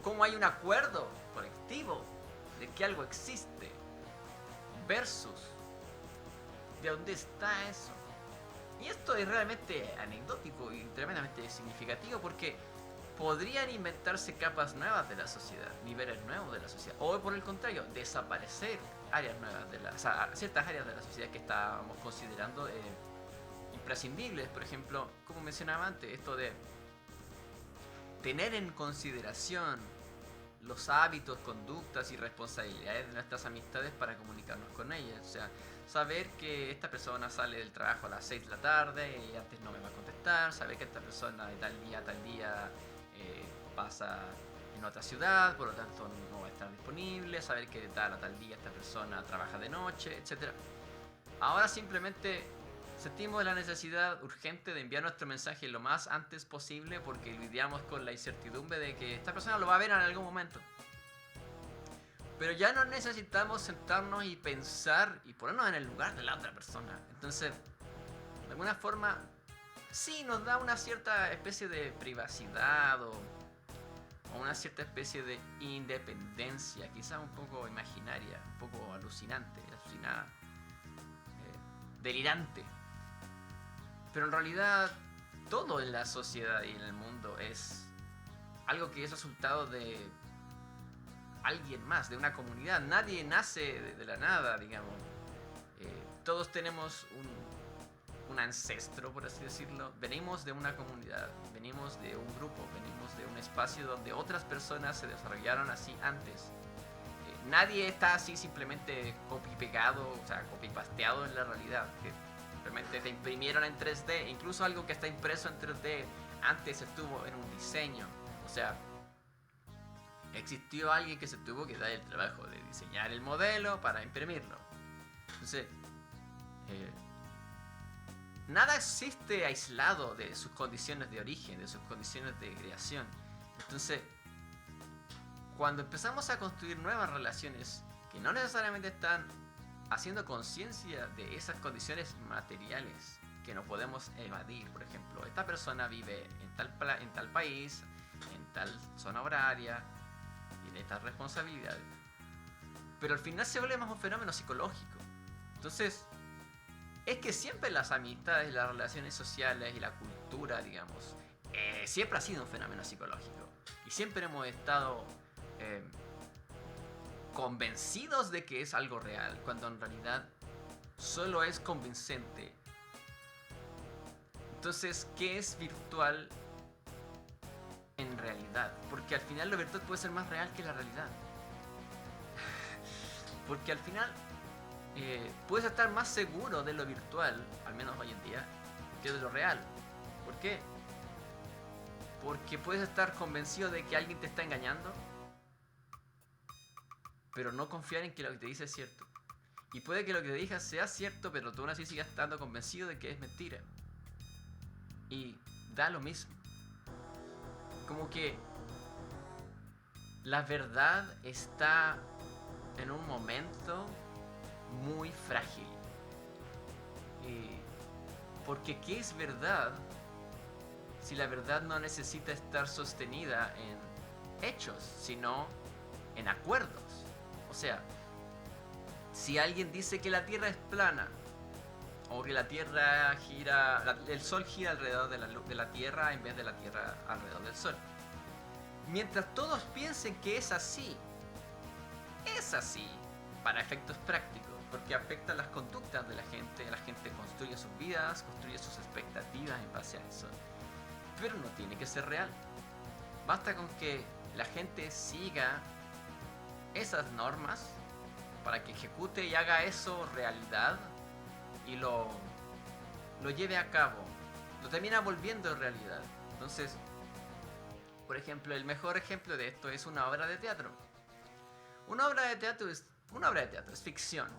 cómo hay un acuerdo colectivo de que algo existe versus de dónde está eso. Y esto es realmente anecdótico y tremendamente significativo porque podrían inventarse capas nuevas de la sociedad, niveles nuevos de la sociedad, o por el contrario, desaparecer áreas nuevas de la, o sea, ciertas áreas de la sociedad que estábamos considerando imprescindibles. Por ejemplo, como mencionaba antes, esto de tener en consideración los hábitos, conductas y responsabilidades de nuestras amistades para comunicarnos con ellas. O sea, saber que esta persona sale del trabajo a las 6 de la tarde y antes no me va a contestar, saber que esta persona de tal día a tal día pasa en otra ciudad, por lo tanto no va a estar disponible, saber que de tal a tal día esta persona trabaja de noche, etc. Ahora simplemente sentimos la necesidad urgente de enviar nuestro mensaje lo más antes posible porque lidiamos con la incertidumbre de que esta persona lo va a ver en algún momento. Pero ya no necesitamos sentarnos y pensar y ponernos en el lugar de la otra persona. Entonces, de alguna forma, sí nos da una cierta especie de privacidad o una cierta especie de independencia, quizás un poco imaginaria, un poco alucinante, alucinada, delirante. Pero en realidad, todo en la sociedad y en el mundo es algo que es resultado de alguien más, de una comunidad. Nadie nace de la nada, digamos. Todos tenemos un ancestro, por así decirlo. Venimos de una comunidad, venimos de un grupo, venimos de un espacio donde otras personas se desarrollaron así antes. Nadie está así simplemente copy-pegado, o sea, copy-pasteado en la realidad. Que simplemente te imprimieron en 3D. Incluso algo que está impreso en 3D antes estuvo en un diseño. O sea, existió alguien que se tuvo que dar el trabajo de diseñar el modelo para imprimirlo. Entonces, nada existe aislado de sus condiciones de origen, de sus condiciones de creación. Entonces, cuando empezamos a construir nuevas relaciones que no necesariamente están haciendo conciencia de esas condiciones materiales que no podemos evadir, por ejemplo, esta persona vive en tal país, en tal zona horaria, tiene estas responsabilidades, pero al final se vuelve más un fenómeno psicológico. Entonces, es que siempre las amistades, las relaciones sociales y la cultura, digamos, siempre ha sido un fenómeno psicológico. Y siempre hemos estado convencidos de que es algo real, cuando en realidad solo es convincente. Entonces, ¿qué es virtual en realidad? Porque al final lo virtual puede ser más real que la realidad. Porque al final puedes estar más seguro de lo virtual, al menos hoy en día, que de lo real. ¿Por qué? Porque puedes estar convencido de que alguien te está engañando, pero no confiar en que lo que te dice es cierto. Y puede que lo que te diga sea cierto, pero tú aún así sigas estando convencido de que es mentira. Y da lo mismo. Como que la verdad está en un momento muy frágil. Porque ¿qué es verdad si la verdad no necesita estar sostenida en hechos, sino en acuerdos? O sea, si alguien dice que la Tierra es plana, o que la Tierra gira, el Sol gira alrededor de la Tierra en vez de la Tierra alrededor del Sol, mientras todos piensen que es así para efectos prácticos, porque afecta las conductas de la gente construye sus vidas, construye sus expectativas en base a eso, pero no tiene que ser real. Basta con que la gente siga esas normas para que ejecute y haga eso realidad y lo lleve a cabo, lo termina volviendo realidad. Entonces, por ejemplo, el mejor ejemplo de esto es una obra de teatro. Una obra de teatro es ficción.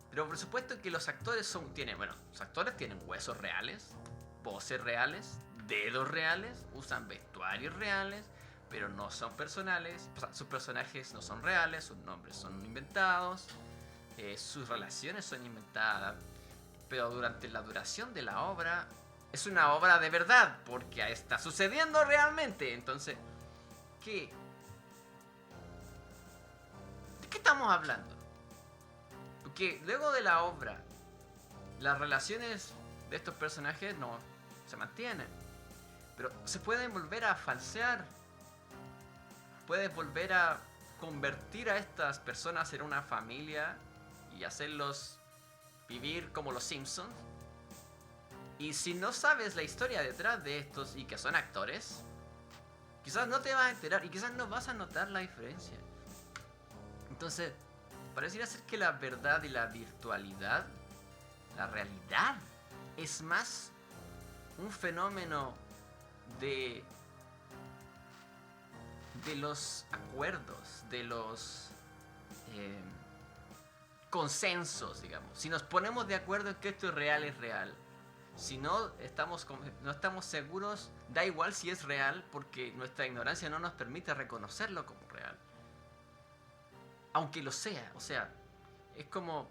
Pero por supuesto que los actores los actores tienen huesos reales, voces reales, dedos reales, usan vestuarios reales, pero no son personales. O sea, sus personajes no son reales, sus nombres son inventados, sus relaciones son inventadas. Pero durante la duración de la obra es una obra de verdad, porque está sucediendo realmente. Entonces, ¿de qué estamos hablando? Porque luego de la obra, las relaciones de estos personajes no se mantienen. Pero se pueden volver a falsear. Puedes volver a convertir a estas personas en una familia y hacerlos vivir como los Simpsons. Y si no sabes la historia detrás de estos y que son actores, quizás no te vas a enterar y quizás no vas a notar la diferencia. Entonces, pareciera ser que la verdad y la virtualidad, la realidad, es más un fenómeno de los acuerdos, de los consensos, digamos. Si nos ponemos de acuerdo en que esto es real. Si no estamos seguros, da igual si es real, porque nuestra ignorancia no nos permite reconocerlo como real. Aunque lo sea, o sea, es como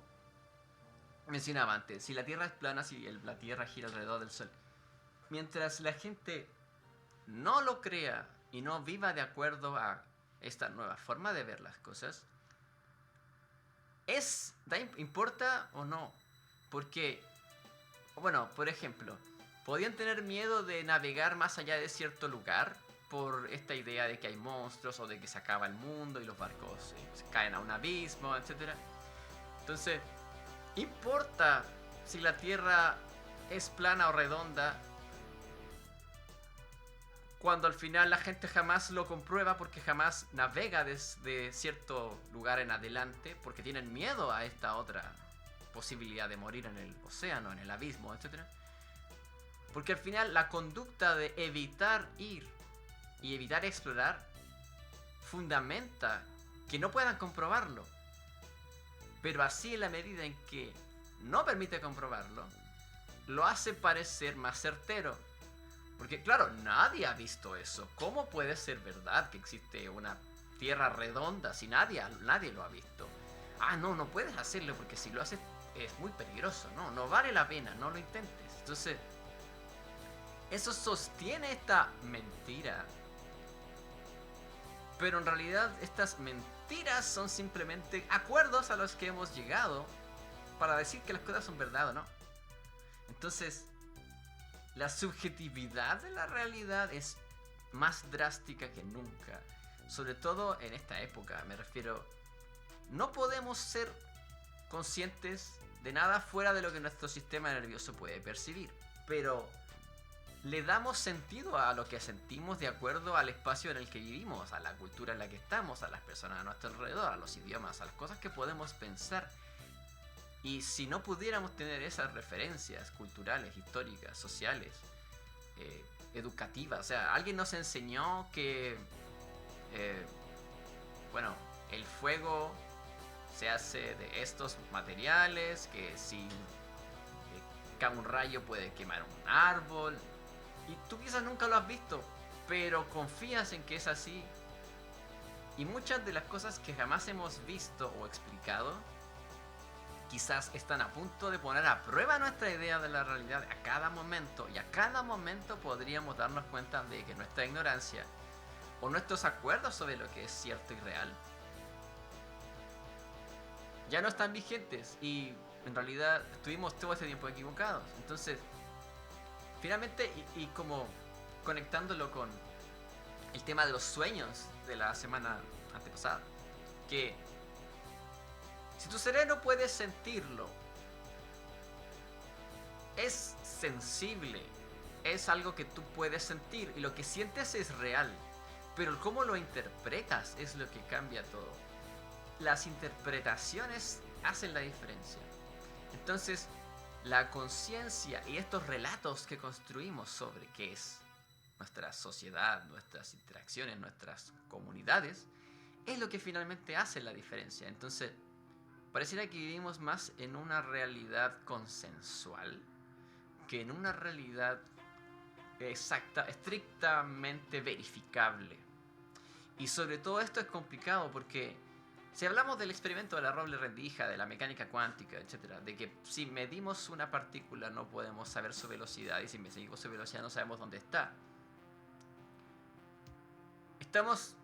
mencionaba antes, si la Tierra es plana, si la Tierra gira alrededor del Sol. Mientras la gente no lo crea y no viva de acuerdo a esta nueva forma de ver las cosas, ¿importa o no? Porque, bueno, por ejemplo, podían tener miedo de navegar más allá de cierto lugar por esta idea de que hay monstruos o de que se acaba el mundo y los barcos se caen a un abismo, etc. Entonces, ¿importa si la Tierra es plana o redonda cuando al final la gente jamás lo comprueba porque jamás navega desde cierto lugar en adelante porque tienen miedo a esta otra posibilidad de morir en el océano, en el abismo, etc.? Porque al final la conducta de evitar ir y evitar explorar fundamenta que no puedan comprobarlo. Pero así, en la medida en que no permite comprobarlo, lo hace parecer más certero. Porque claro, nadie ha visto eso. ¿Cómo puede ser verdad que existe una Tierra redonda si nadie lo ha visto? Ah, no puedes hacerlo porque si lo haces es muy peligroso. No vale la pena, no lo intentes. Entonces, eso sostiene esta mentira. Pero en realidad estas mentiras son simplemente acuerdos a los que hemos llegado para decir que las cosas son verdad o no. Entonces, la subjetividad de la realidad es más drástica que nunca. Sobre todo en esta época, me refiero. No podemos ser conscientes de nada fuera de lo que nuestro sistema nervioso puede percibir. Pero le damos sentido a lo que sentimos de acuerdo al espacio en el que vivimos, a la cultura en la que estamos, a las personas a nuestro alrededor, a los idiomas, a las cosas que podemos pensar. Y si no pudiéramos tener esas referencias culturales, históricas, sociales, educativas, o sea, alguien nos enseñó que, el fuego se hace de estos materiales, que si cae un rayo puede quemar un árbol, y tú quizás nunca lo has visto, pero confías en que es así. Y muchas de las cosas que jamás hemos visto o explicado quizás están a punto de poner a prueba nuestra idea de la realidad a cada momento. Y a cada momento podríamos darnos cuenta de que nuestra ignorancia o nuestros acuerdos sobre lo que es cierto y real ya no están vigentes. Y en realidad estuvimos todo este tiempo equivocados. Entonces, finalmente, y como conectándolo con el tema de los sueños de la semana antepasada, que si tu cerebro puede sentirlo, es sensible, es algo que tú puedes sentir y lo que sientes es real, pero cómo lo interpretas es lo que cambia todo. Las interpretaciones hacen la diferencia. Entonces, la conciencia y estos relatos que construimos sobre qué es nuestra sociedad, nuestras interacciones, nuestras comunidades, es lo que finalmente hace la diferencia. Entonces, pareciera que vivimos más en una realidad consensual que en una realidad exacta, estrictamente verificable. Y sobre todo esto es complicado porque si hablamos del experimento de la roble rendija, de la mecánica cuántica, etc., de que si medimos una partícula no podemos saber su velocidad y si medimos su velocidad no sabemos dónde está, estamos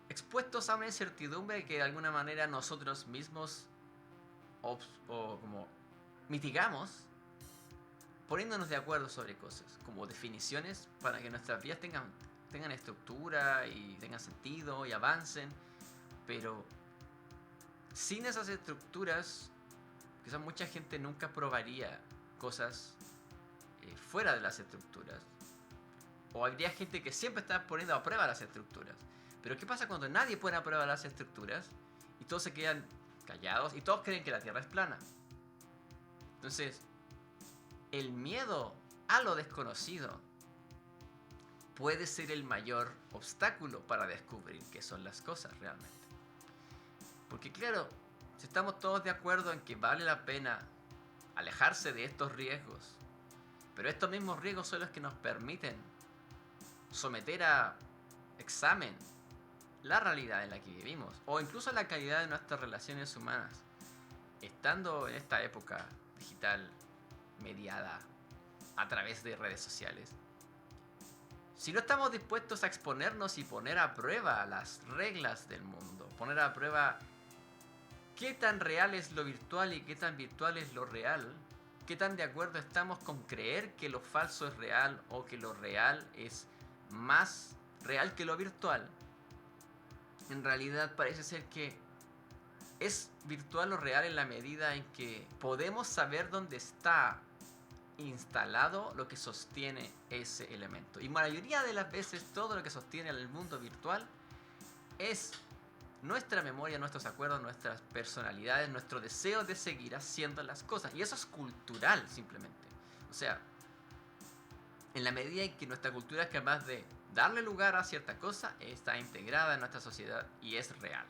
expuestos a una incertidumbre que de alguna manera nosotros mismos o como mitigamos poniéndonos de acuerdo sobre cosas, como definiciones para que nuestras vidas tengan estructura y tengan sentido y avancen, pero sin esas estructuras, quizás mucha gente nunca probaría cosas fuera de las estructuras. O habría gente que siempre está poniendo a prueba las estructuras. Pero ¿qué pasa cuando nadie pone a prueba las estructuras y todos se quedan callados y todos creen que la Tierra es plana? Entonces, el miedo a lo desconocido puede ser el mayor obstáculo para descubrir qué son las cosas realmente. Porque claro, si estamos todos de acuerdo en que vale la pena alejarse de estos riesgos, pero estos mismos riesgos son los que nos permiten someter a examen la realidad en la que vivimos, o incluso la calidad de nuestras relaciones humanas, estando en esta época digital mediada a través de redes sociales. Si no estamos dispuestos a exponernos y poner a prueba las reglas del mundo, poner a prueba qué tan real es lo virtual y qué tan virtual es lo real, qué tan de acuerdo estamos con creer que lo falso es real o que lo real es más real que lo virtual, en realidad parece ser que es virtual o real en la medida en que podemos saber dónde está instalado lo que sostiene ese elemento. Y la mayoría de las veces todo lo que sostiene el mundo virtual es nuestra memoria, nuestros acuerdos, nuestras personalidades, nuestro deseo de seguir haciendo las cosas. Y eso es cultural simplemente. O sea, en la medida en que nuestra cultura es capaz de darle lugar a cierta cosa, está integrada en nuestra sociedad y es real.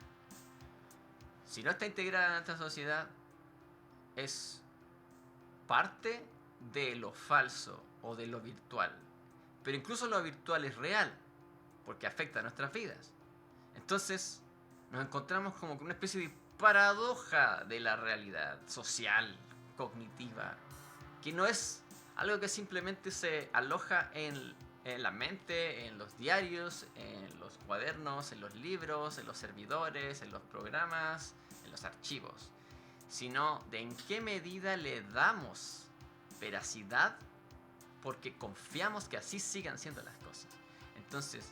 Si no está integrada en nuestra sociedad, es parte de lo falso o de lo virtual. Pero incluso lo virtual es real, porque afecta a nuestras vidas. Entonces, nos encontramos como con una especie de paradoja de la realidad social, cognitiva, que no es algo que simplemente se aloja en la mente, en los diarios, en los cuadernos, en los libros, en los servidores, en los programas, en los archivos, sino de en qué medida le damos veracidad porque confiamos que así sigan siendo las cosas. Entonces,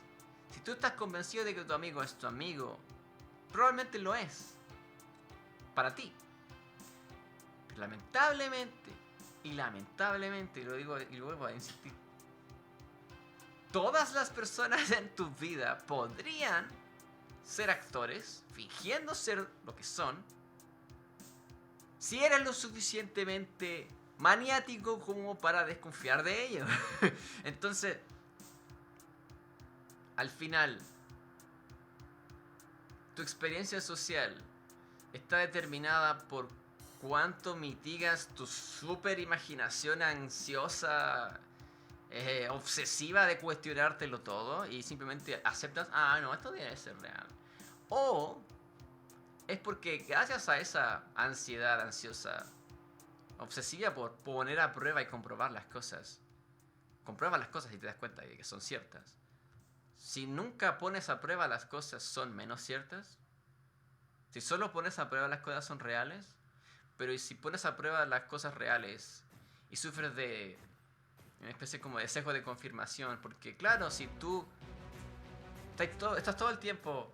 si tú estás convencido de que tu amigo es tu amigo, probablemente lo es para ti. Pero lamentablemente, y lo digo y lo vuelvo a insistir, todas las personas en tu vida podrían ser actores, fingiendo ser lo que son, si eres lo suficientemente maniático como para desconfiar de ellos. Entonces, al final, tu experiencia social está determinada por cuánto mitigas tu super imaginación ansiosa, obsesiva de cuestionártelo todo y simplemente aceptas, no, esto debe ser real. O es porque gracias a esa ansiedad ansiosa, obsesiva por poner a prueba y comprobar las cosas, comprueba las cosas y te das cuenta de que son ciertas. Si nunca pones a prueba las cosas, ¿son menos ciertas? Si solo pones a prueba las cosas, ¿son reales? Pero ¿y si pones a prueba las cosas reales y sufres de una especie como de sesgo de confirmación? Porque claro, si tú estás todo el tiempo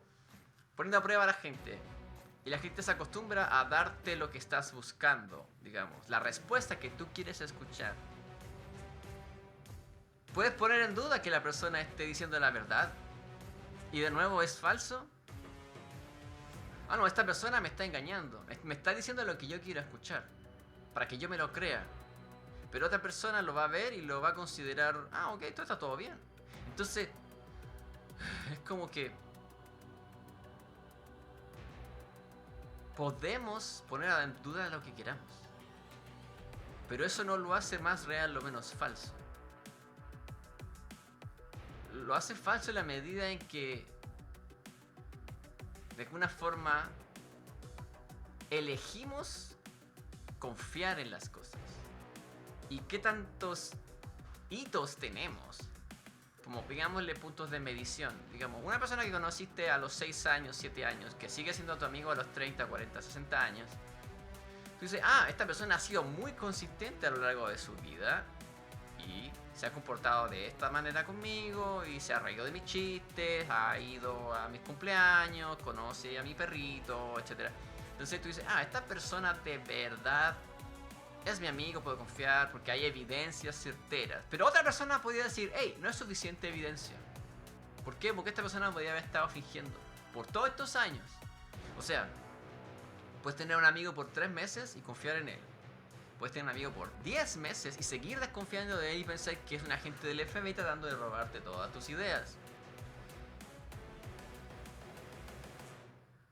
poniendo a prueba a la gente y la gente se acostumbra a darte lo que estás buscando, digamos, la respuesta que tú quieres escuchar, puedes poner en duda que la persona esté diciendo la verdad y de nuevo es falso. No, esta persona me está engañando, me está diciendo lo que yo quiero escuchar para que yo me lo crea, pero otra persona lo va a ver y lo va a considerar, ok, esto está todo bien. Entonces es como que podemos poner en duda lo que queramos, pero eso no lo hace más real o menos falso. Lo hace falso en la medida en que de alguna forma elegimos confiar en las cosas. ¿Y qué tantos hitos tenemos? Como digámosle puntos de medición. Digamos, una persona que conociste a los 6 años, 7 años, que sigue siendo tu amigo a los 30, 40, 60 años, Tú dices, ah, esta persona ha sido muy consistente a lo largo de su vida y se ha comportado de esta manera conmigo y se ha reído de mis chistes, ha ido a mis cumpleaños, conoce a mi perrito, etc. Entonces tú dices, ah, esta persona de verdad es mi amigo, puedo confiar porque hay evidencias certeras. Pero otra persona podría decir, hey, no es suficiente evidencia. ¿Por qué? Porque esta persona podría haber estado fingiendo por todos estos años. O sea, puedes tener un amigo por 3 meses y confiar en él. Puedes tener un amigo por 10 meses y seguir desconfiando de él y pensar que es un agente del FBI tratando de robarte todas tus ideas.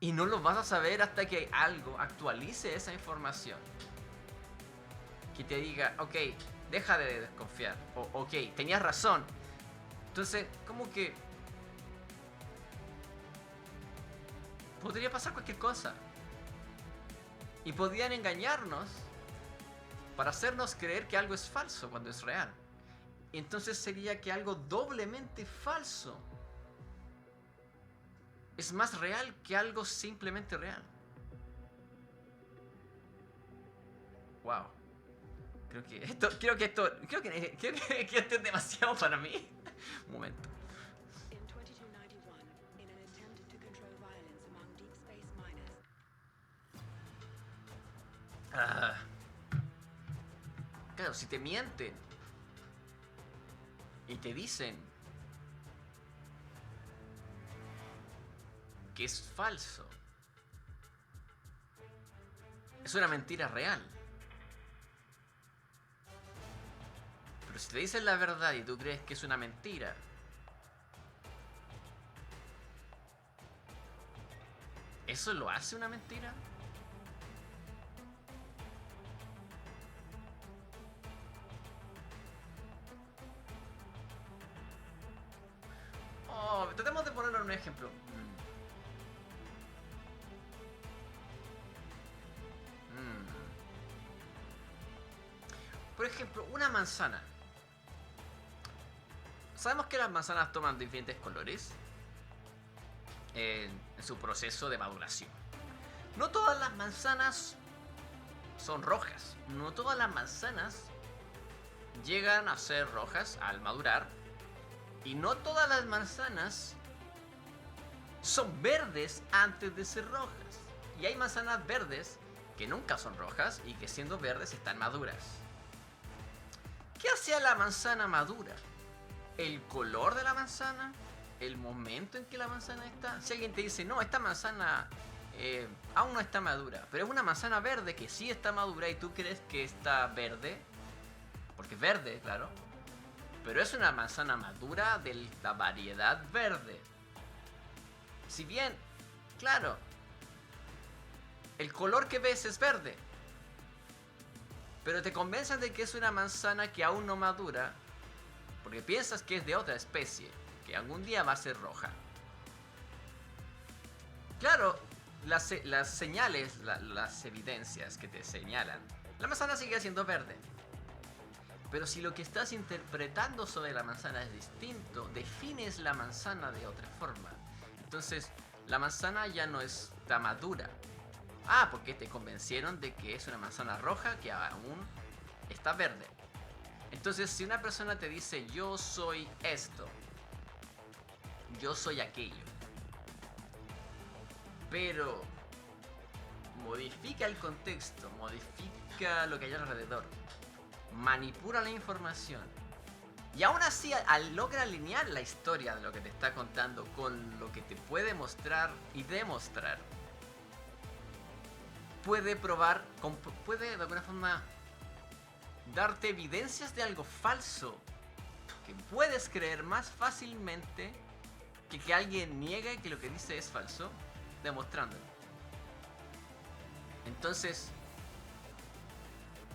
Y no lo vas a saber hasta que algo actualice esa información. Que te diga, ok, deja de desconfiar. O, ok, tenías razón. Entonces, como que podría pasar cualquier cosa. Y podrían engañarnos para hacernos creer que algo es falso cuando es real. Entonces sería que algo doblemente falso es más real que algo simplemente real. Wow. Creo que esto es demasiado para mí. Un momento. Claro, si te mienten y te dicen que es falso, es una mentira real. Pero si te dicen la verdad y tú crees que es una mentira, ¿eso lo hace una mentira? Oh, tratemos de ponerlo en un ejemplo. Por ejemplo, una manzana. Sabemos que las manzanas toman diferentes colores en su proceso de maduración. No todas las manzanas son rojas. No todas las manzanas llegan a ser rojas al madurar. Y no todas las manzanas son verdes antes de ser rojas. Y hay manzanas verdes que nunca son rojas y que siendo verdes están maduras. ¿Qué hace a la manzana madura? ¿El color de la manzana? ¿El momento en que la manzana está? Si alguien te dice, no, esta manzana aún no está madura, pero es una manzana verde que sí está madura y tú crees que está verde, porque es verde, claro, pero es una manzana madura de la variedad verde. Si bien, claro, el color que ves es verde, pero te convences de que es una manzana que aún no madura, porque piensas que es de otra especie, que algún día va a ser roja. Claro, las señales, las evidencias que te señalan, la manzana sigue siendo verde. Pero si lo que estás interpretando sobre la manzana es distinto, defines la manzana de otra forma. Entonces, la manzana ya no está madura. Ah, porque te convencieron de que es una manzana roja que aún está verde. Entonces, si una persona te dice, yo soy esto, yo soy aquello, pero modifica el contexto, modifica lo que hay alrededor, manipula la información y aún así logra alinear la historia de lo que te está contando con lo que te puede mostrar y demostrar, puede probar, puede de alguna forma darte evidencias de algo falso que puedes creer más fácilmente que alguien niegue que lo que dice es falso, demostrándolo. Entonces,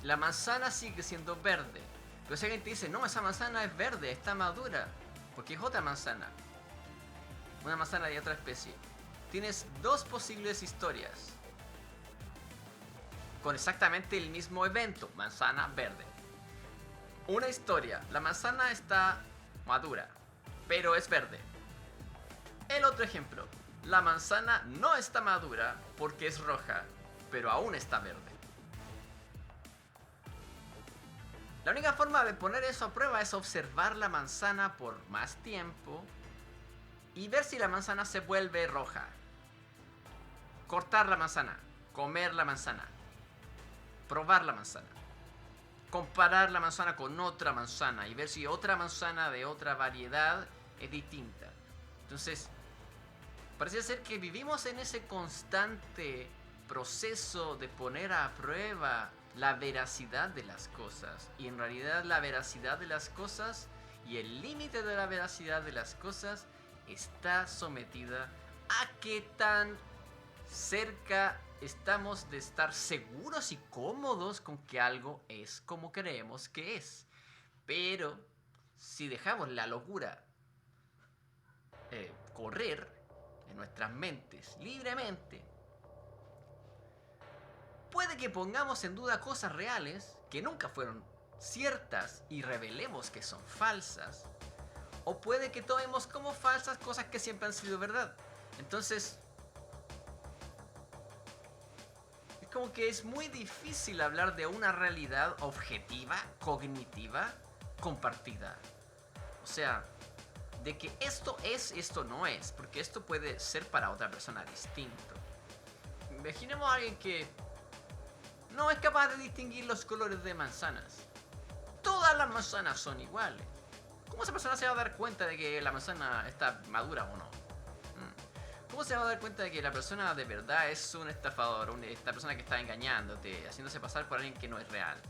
la manzana sigue siendo verde, pero si alguien te dice, no, esa manzana es verde, está madura, porque es otra manzana, una manzana de otra especie, tienes dos posibles historias con exactamente el mismo evento, manzana verde. Una historia, la manzana está madura, pero es verde. El otro ejemplo, la manzana no está madura porque es roja, pero aún está verde. La única forma de poner eso a prueba es observar la manzana por más tiempo y ver si la manzana se vuelve roja. Cortar la manzana, comer la manzana, probar la manzana, comparar la manzana con otra manzana y ver si otra manzana de otra variedad es distinta. Entonces, parece ser que vivimos en ese constante proceso de poner a prueba la veracidad de las cosas. Y en realidad la veracidad de las cosas y el límite de la veracidad de las cosas está sometida a qué tan cerca estamos de estar seguros y cómodos con que algo es como creemos que es. Pero si dejamos la locura correr en nuestras mentes libremente, puede que pongamos en duda cosas reales que nunca fueron ciertas y revelemos que son falsas, o puede que tomemos como falsas cosas que siempre han sido verdad. Entonces, es como que es muy difícil hablar de una realidad objetiva, cognitiva, compartida. O sea, de que esto es, esto no es, porque esto puede ser para otra persona distinto. Imaginemos a alguien que no es capaz de distinguir los colores de manzanas. Todas las manzanas son iguales. ¿Cómo esa persona se va a dar cuenta de que la manzana está madura o no? ¿Cómo se va a dar cuenta de que la persona de verdad es un estafador, esta persona que está engañándote, haciéndose pasar por alguien que no es real?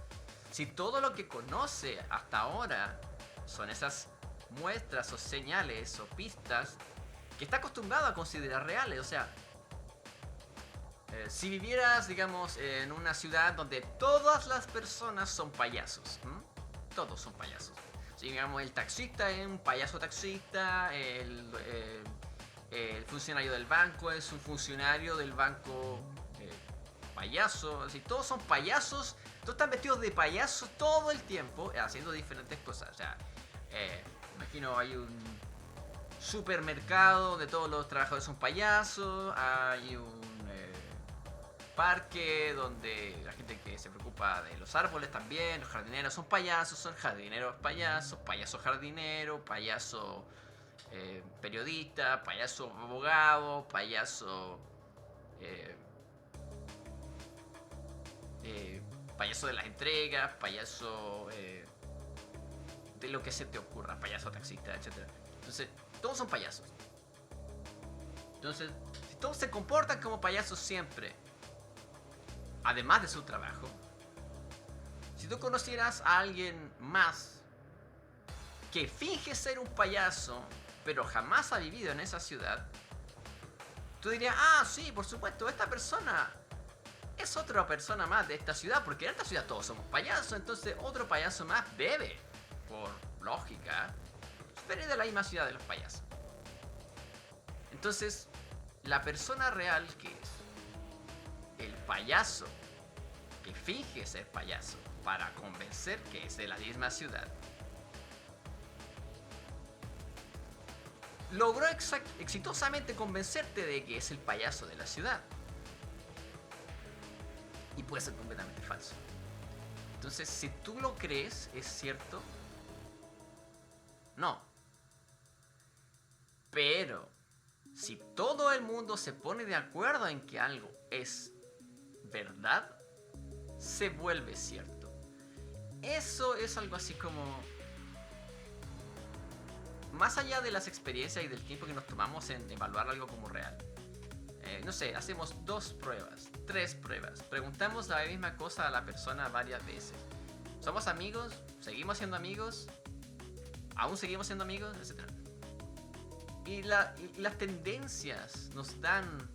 Si todo lo que conoce hasta ahora son esas muestras o señales o pistas que está acostumbrado a considerar reales. O sea, si vivieras, digamos, en una ciudad donde todas las personas son payasos, todos son payasos. Si, digamos, el taxista es un payaso taxista, el funcionario del banco es un funcionario del banco payaso, así, todos son payasos, todos están vestidos de payaso todo el tiempo, haciendo diferentes cosas. O sea, imagino hay un supermercado donde todos los trabajadores son payasos, hay un parque donde la gente que se preocupa de los árboles también, los jardineros son payasos, son jardineros payasos, payaso jardinero, payaso periodista, payaso abogado, payaso payaso de las entregas, payaso de lo que se te ocurra, payaso taxista, etc. Entonces, todos son payasos. Entonces, si todos se comportan como payasos siempre, además de su trabajo, si tú conocieras a alguien más que finge ser un payaso, pero jamás ha vivido en esa ciudad, tú dirías, ah, sí, por supuesto, esta persona es otra persona más de esta ciudad, porque en esta ciudad todos somos payasos, entonces otro payaso más debe, por lógica, venir de la misma ciudad de los payasos. Entonces, la persona real que es el payaso que finge ser payaso para convencer que es de la misma ciudad, logró exitosamente convencerte de que es el payaso de la ciudad. Y puede ser completamente falso. Entonces, si tú lo crees, ¿es cierto? No. Pero, si todo el mundo se pone de acuerdo en que algo es verdad, se vuelve cierto. Eso es algo así como, más allá de las experiencias y del tiempo que nos tomamos en evaluar algo como real. No sé, hacemos 2 pruebas, 3 pruebas, preguntamos la misma cosa a la persona varias veces. ¿Somos amigos? ¿Seguimos siendo amigos? ¿Aún seguimos siendo amigos? Etcétera. Y las tendencias nos dan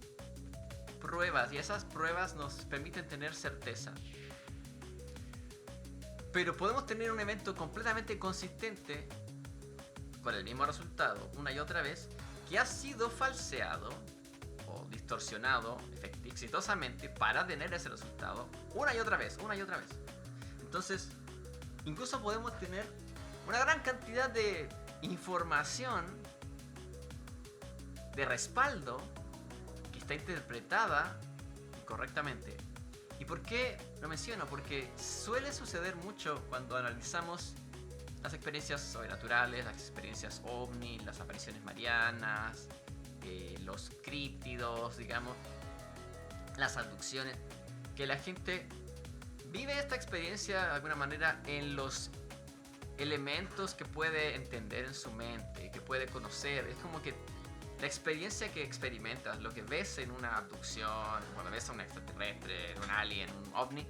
pruebas, y esas pruebas nos permiten tener certeza. Pero podemos tener un evento completamente consistente con el mismo resultado una y otra vez, que ha sido falseado o distorsionado exitosamente para tener ese resultado una y otra vez, una y otra vez. Entonces, incluso podemos tener una gran cantidad de información de respaldo que está interpretada incorrectamente ¿Y por qué lo menciono? Porque suele suceder mucho cuando analizamos las experiencias sobrenaturales, las experiencias ovni, las apariciones marianas, los críptidos, digamos, las abducciones, que la gente vive esta experiencia de alguna manera en los elementos que puede entender en su mente, que puede conocer. Es como que la experiencia que experimentas, lo que ves en una abducción, cuando ves a un extraterrestre, un alien, un ovni,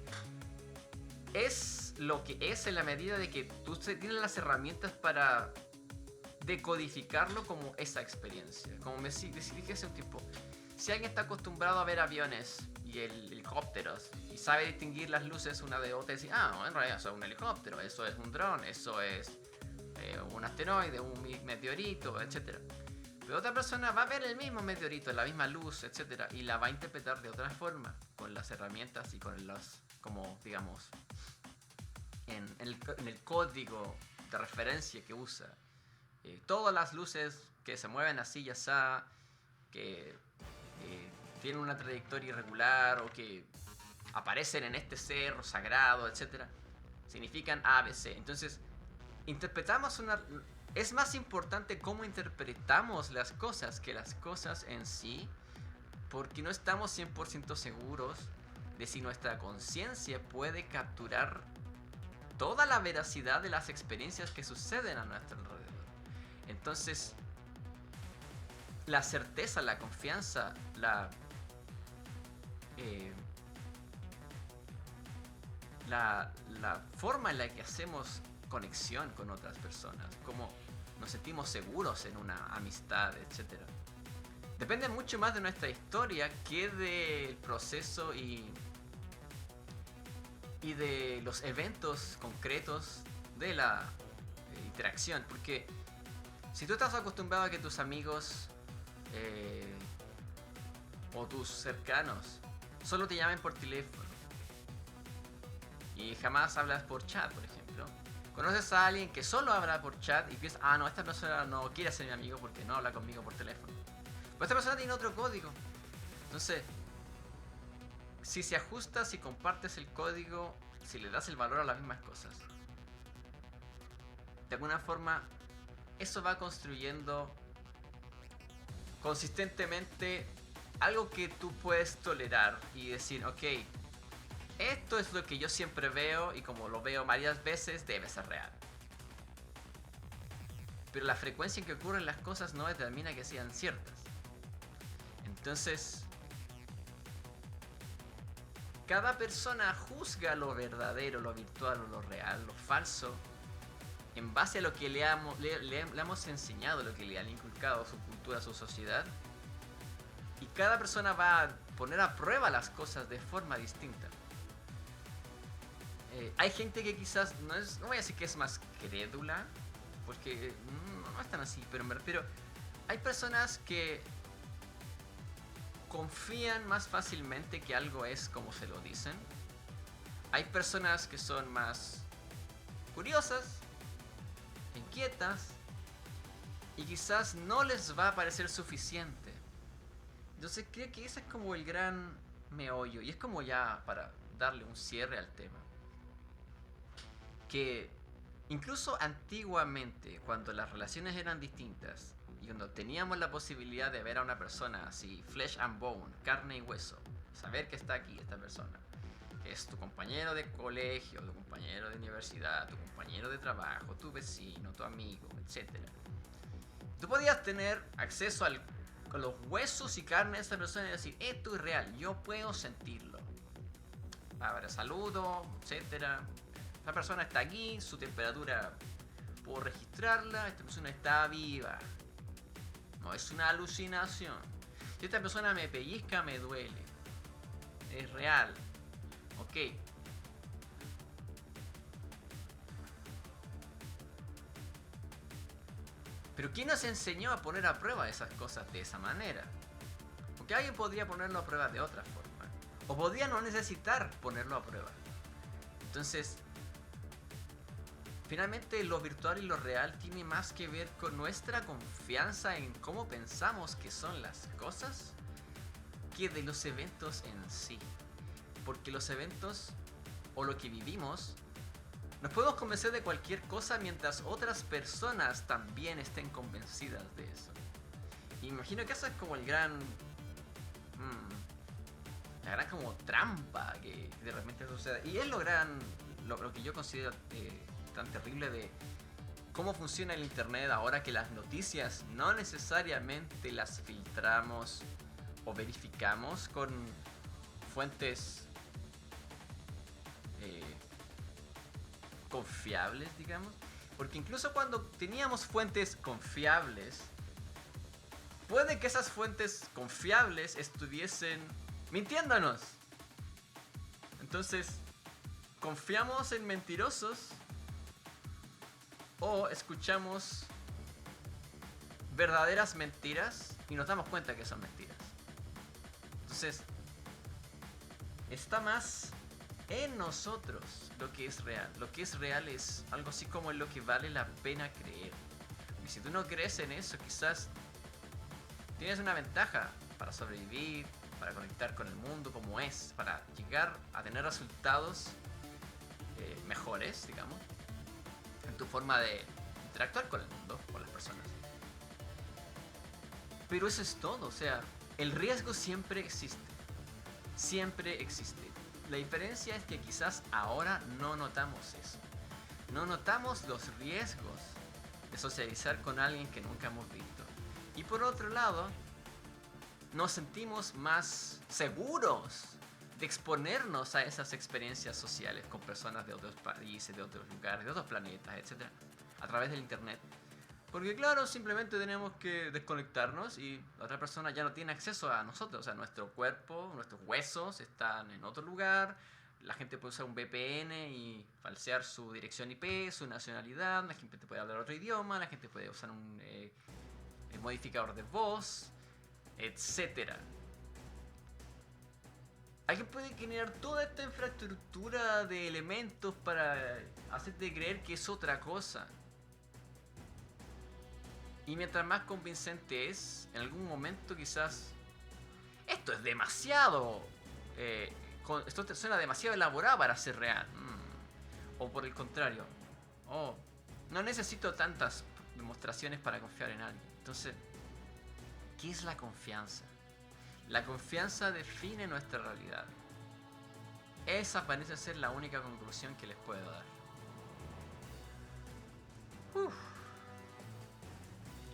es lo que es en la medida de que tú tienes las herramientas para decodificarlo como esa experiencia. Como me dije hace un tiempo, si alguien está acostumbrado a ver aviones y helicópteros y sabe distinguir las luces una de otra y decir, ah, no, en realidad eso es un helicóptero, eso es un dron, eso es un asteroide, un meteorito, etcétera. Pero otra persona va a ver el mismo meteorito, la misma luz, etcétera, y la va a interpretar de otra forma, con las herramientas y con las, como digamos, en el código de referencia que usa. Todas las luces que se mueven así y así, que tienen una trayectoria irregular o que aparecen en este cerro sagrado, etcétera, significan ABC. Entonces, interpretamos una... Es más importante cómo interpretamos las cosas que las cosas en sí, porque no estamos 100% seguros de si nuestra conciencia puede capturar toda la veracidad de las experiencias que suceden a nuestro alrededor. Entonces, la certeza, la confianza, la forma en la que hacemos conexión con otras personas, cómo nos sentimos seguros en una amistad, etc. Depende mucho más de nuestra historia que del proceso y de los eventos concretos de la interacción. Porque si tú estás acostumbrado a que tus amigos o tus cercanos solo te llamen por teléfono y jamás hablas por chat, por ejemplo, conoces a alguien que solo habla por chat y piensas, ah, no, esta persona no quiere ser mi amigo porque no habla conmigo por teléfono. Pero esta persona tiene otro código. Entonces, si se ajusta, si compartes el código, si le das el valor a las mismas cosas, de alguna forma, eso va construyendo consistentemente algo que tú puedes tolerar y decir, ok, esto es lo que yo siempre veo y como lo veo varias veces, debe ser real. Pero la frecuencia en que ocurren las cosas no determina que sean ciertas. Entonces, cada persona juzga lo verdadero, lo virtual o lo real, lo falso, en base a lo que le hemos enseñado, lo que le han inculcado su cultura, su sociedad. Y cada persona va a poner a prueba las cosas de forma distinta. Hay gente que quizás no voy a decir que es más crédula, porque no es tan así, pero me refiero, hay personas que confían más fácilmente que algo es como se lo dicen. Hay personas que son más curiosas, inquietas, y quizás no les va a parecer suficiente. Entonces creo que ese es como el gran meollo, y es como ya para darle un cierre al tema, que incluso antiguamente, cuando las relaciones eran distintas y cuando teníamos la posibilidad de ver a una persona así, flesh and bone, carne y hueso, saber que está aquí esta persona, es tu compañero de colegio, tu compañero de universidad, tu compañero de trabajo, tu vecino, tu amigo, etc. Tú podías tener acceso a los huesos y carne de esta persona y decir, esto es real, yo puedo sentirlo. Ahora saludo, etc. Esta persona está aquí, su temperatura puedo registrarla, esta persona está viva. No es una alucinación. Si esta persona me pellizca, me duele. Es real. Ok. Pero ¿quién nos enseñó a poner a prueba esas cosas de esa manera? Porque alguien podría ponerlo a prueba de otra forma. O podría no necesitar ponerlo a prueba. Entonces, finalmente lo virtual y lo real tiene más que ver con nuestra confianza en cómo pensamos que son las cosas que de los eventos en sí. Porque los eventos o lo que vivimos, nos podemos convencer de cualquier cosa mientras otras personas también estén convencidas de eso. Y imagino que eso es como el gran... la gran como trampa que de repente sucede. Y es lo que yo considero tan terrible de cómo funciona el internet ahora, que las noticias no necesariamente las filtramos o verificamos con fuentes confiables, digamos. Porque incluso cuando teníamos fuentes confiables, puede que esas fuentes confiables estuviesen mintiéndonos. Entonces, ¿confiamos en mentirosos o escuchamos verdaderas mentiras y nos damos cuenta que son mentiras? Entonces, está más en nosotros lo que es real. Lo que es real es algo así como en lo que vale la pena creer. Y si tú no crees en eso, quizás tienes una ventaja para sobrevivir, para conectar con el mundo como es, para llegar a tener resultados mejores, digamos, en tu forma de interactuar con el mundo, con las personas. Pero eso es todo, o sea, el riesgo siempre existe. Siempre existe. La diferencia es que quizás ahora no notamos eso. No notamos los riesgos de socializar con alguien que nunca hemos visto. Y por otro lado, nos sentimos más seguros de exponernos a esas experiencias sociales con personas de otros países, de otros lugares, de otros planetas, etc. a través del internet. Porque claro, simplemente tenemos que desconectarnos y la otra persona ya no tiene acceso a nosotros. O sea, nuestro cuerpo, nuestros huesos están en otro lugar. La gente puede usar un VPN y falsear su dirección IP, su nacionalidad. La gente puede hablar otro idioma. La gente puede usar un modificador de voz, etcétera. Alguien puede generar toda esta infraestructura de elementos para hacerte creer que es otra cosa. Y mientras más convincente es, en algún momento quizás... Esto es demasiado... esto te suena demasiado elaborado para ser real. O por el contrario. No necesito tantas demostraciones para confiar en alguien. Entonces, ¿qué es la confianza? La confianza define nuestra realidad. Esa parece ser la única conclusión que les puedo dar.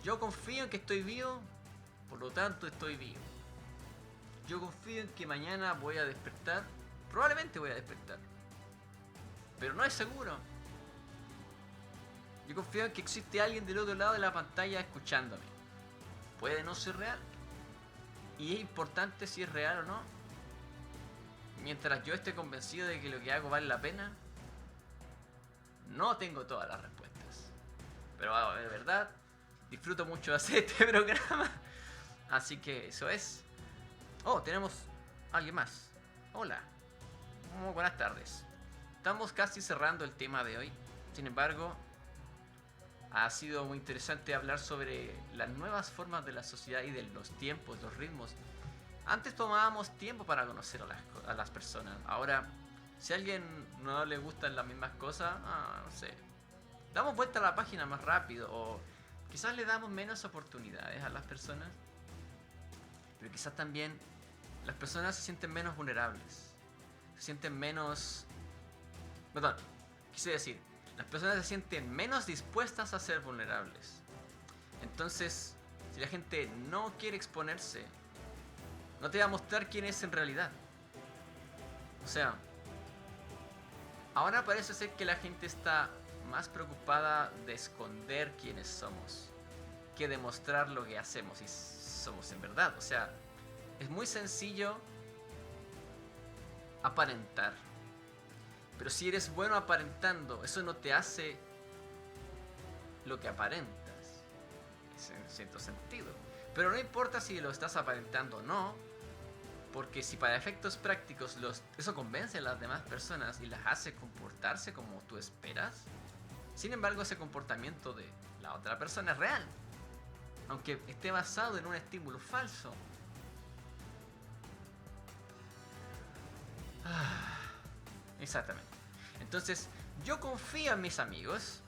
Yo confío en que estoy vivo, por lo tanto estoy vivo. Yo confío en que mañana voy a despertar. Probablemente voy a despertar, pero no es seguro. Yo confío en que existe alguien del otro lado de la pantalla escuchándome. Puede no ser real. Y es importante si es real o no. Mientras yo esté convencido de que lo que hago vale la pena, no tengo todas las respuestas. Pero de verdad, disfruto mucho de hacer este programa. Así que eso es. Tenemos a alguien más. Hola. Muy buenas tardes. Estamos casi cerrando el tema de hoy. Sin embargo, ha sido muy interesante hablar sobre las nuevas formas de la sociedad y de los tiempos, los ritmos. Antes tomábamos tiempo para conocer a las personas. Ahora, si a alguien no le gustan las mismas cosas, no sé, damos vuelta a la página más rápido, o quizás le damos menos oportunidades a las personas. Pero quizás también las personas se sienten menos vulnerables. Se sienten menos... Perdón, quise decir, las personas se sienten menos dispuestas a ser vulnerables. Entonces, si la gente no quiere exponerse, no te va a mostrar quién es en realidad. O sea, ahora parece ser que la gente está más preocupada de esconder quiénes somos que de mostrar lo que hacemos y somos en verdad. O sea, es muy sencillo aparentar. Pero si eres bueno aparentando, eso no te hace lo que aparentas, en cierto sentido. Pero no importa si lo estás aparentando o no, porque si para efectos prácticos eso convence a las demás personas y las hace comportarse como tú esperas, sin embargo ese comportamiento de la otra persona es real, aunque esté basado en un estímulo falso. Ah, exactamente. Entonces, yo confío en mis amigos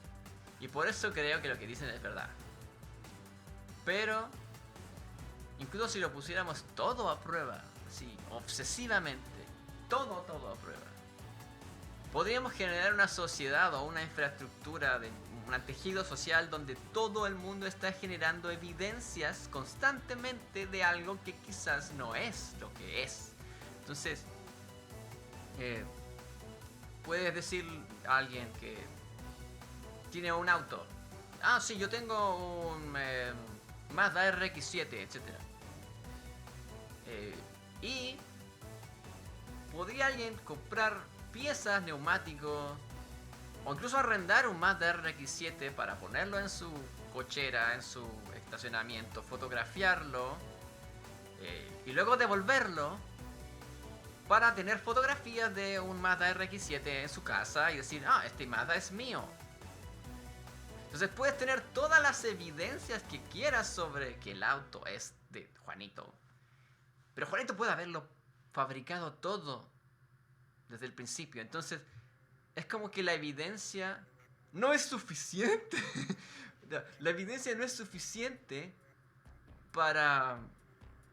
y por eso creo que lo que dicen es verdad. Pero, incluso si lo pusiéramos todo a prueba, sí, obsesivamente, todo a prueba, podríamos generar una sociedad o una infraestructura de un tejido social donde todo el mundo está generando evidencias constantemente de algo que quizás no es lo que es. Entonces, puedes decir a alguien que tiene un auto. Ah, sí, yo tengo un Mazda RX-7, etc. Y podría alguien comprar piezas, neumáticos, o incluso arrendar un Mazda RX-7 para ponerlo en su cochera, en su estacionamiento, fotografiarlo y luego devolverlo para tener fotografías de un Mazda RX-7 en su casa y decir, ah, este Mazda es mío. Entonces puedes tener todas las evidencias que quieras sobre que el auto es de Juanito. Pero Juanito puede haberlo fabricado todo desde el principio. Entonces es como que la evidencia no es suficiente. La evidencia no es suficiente para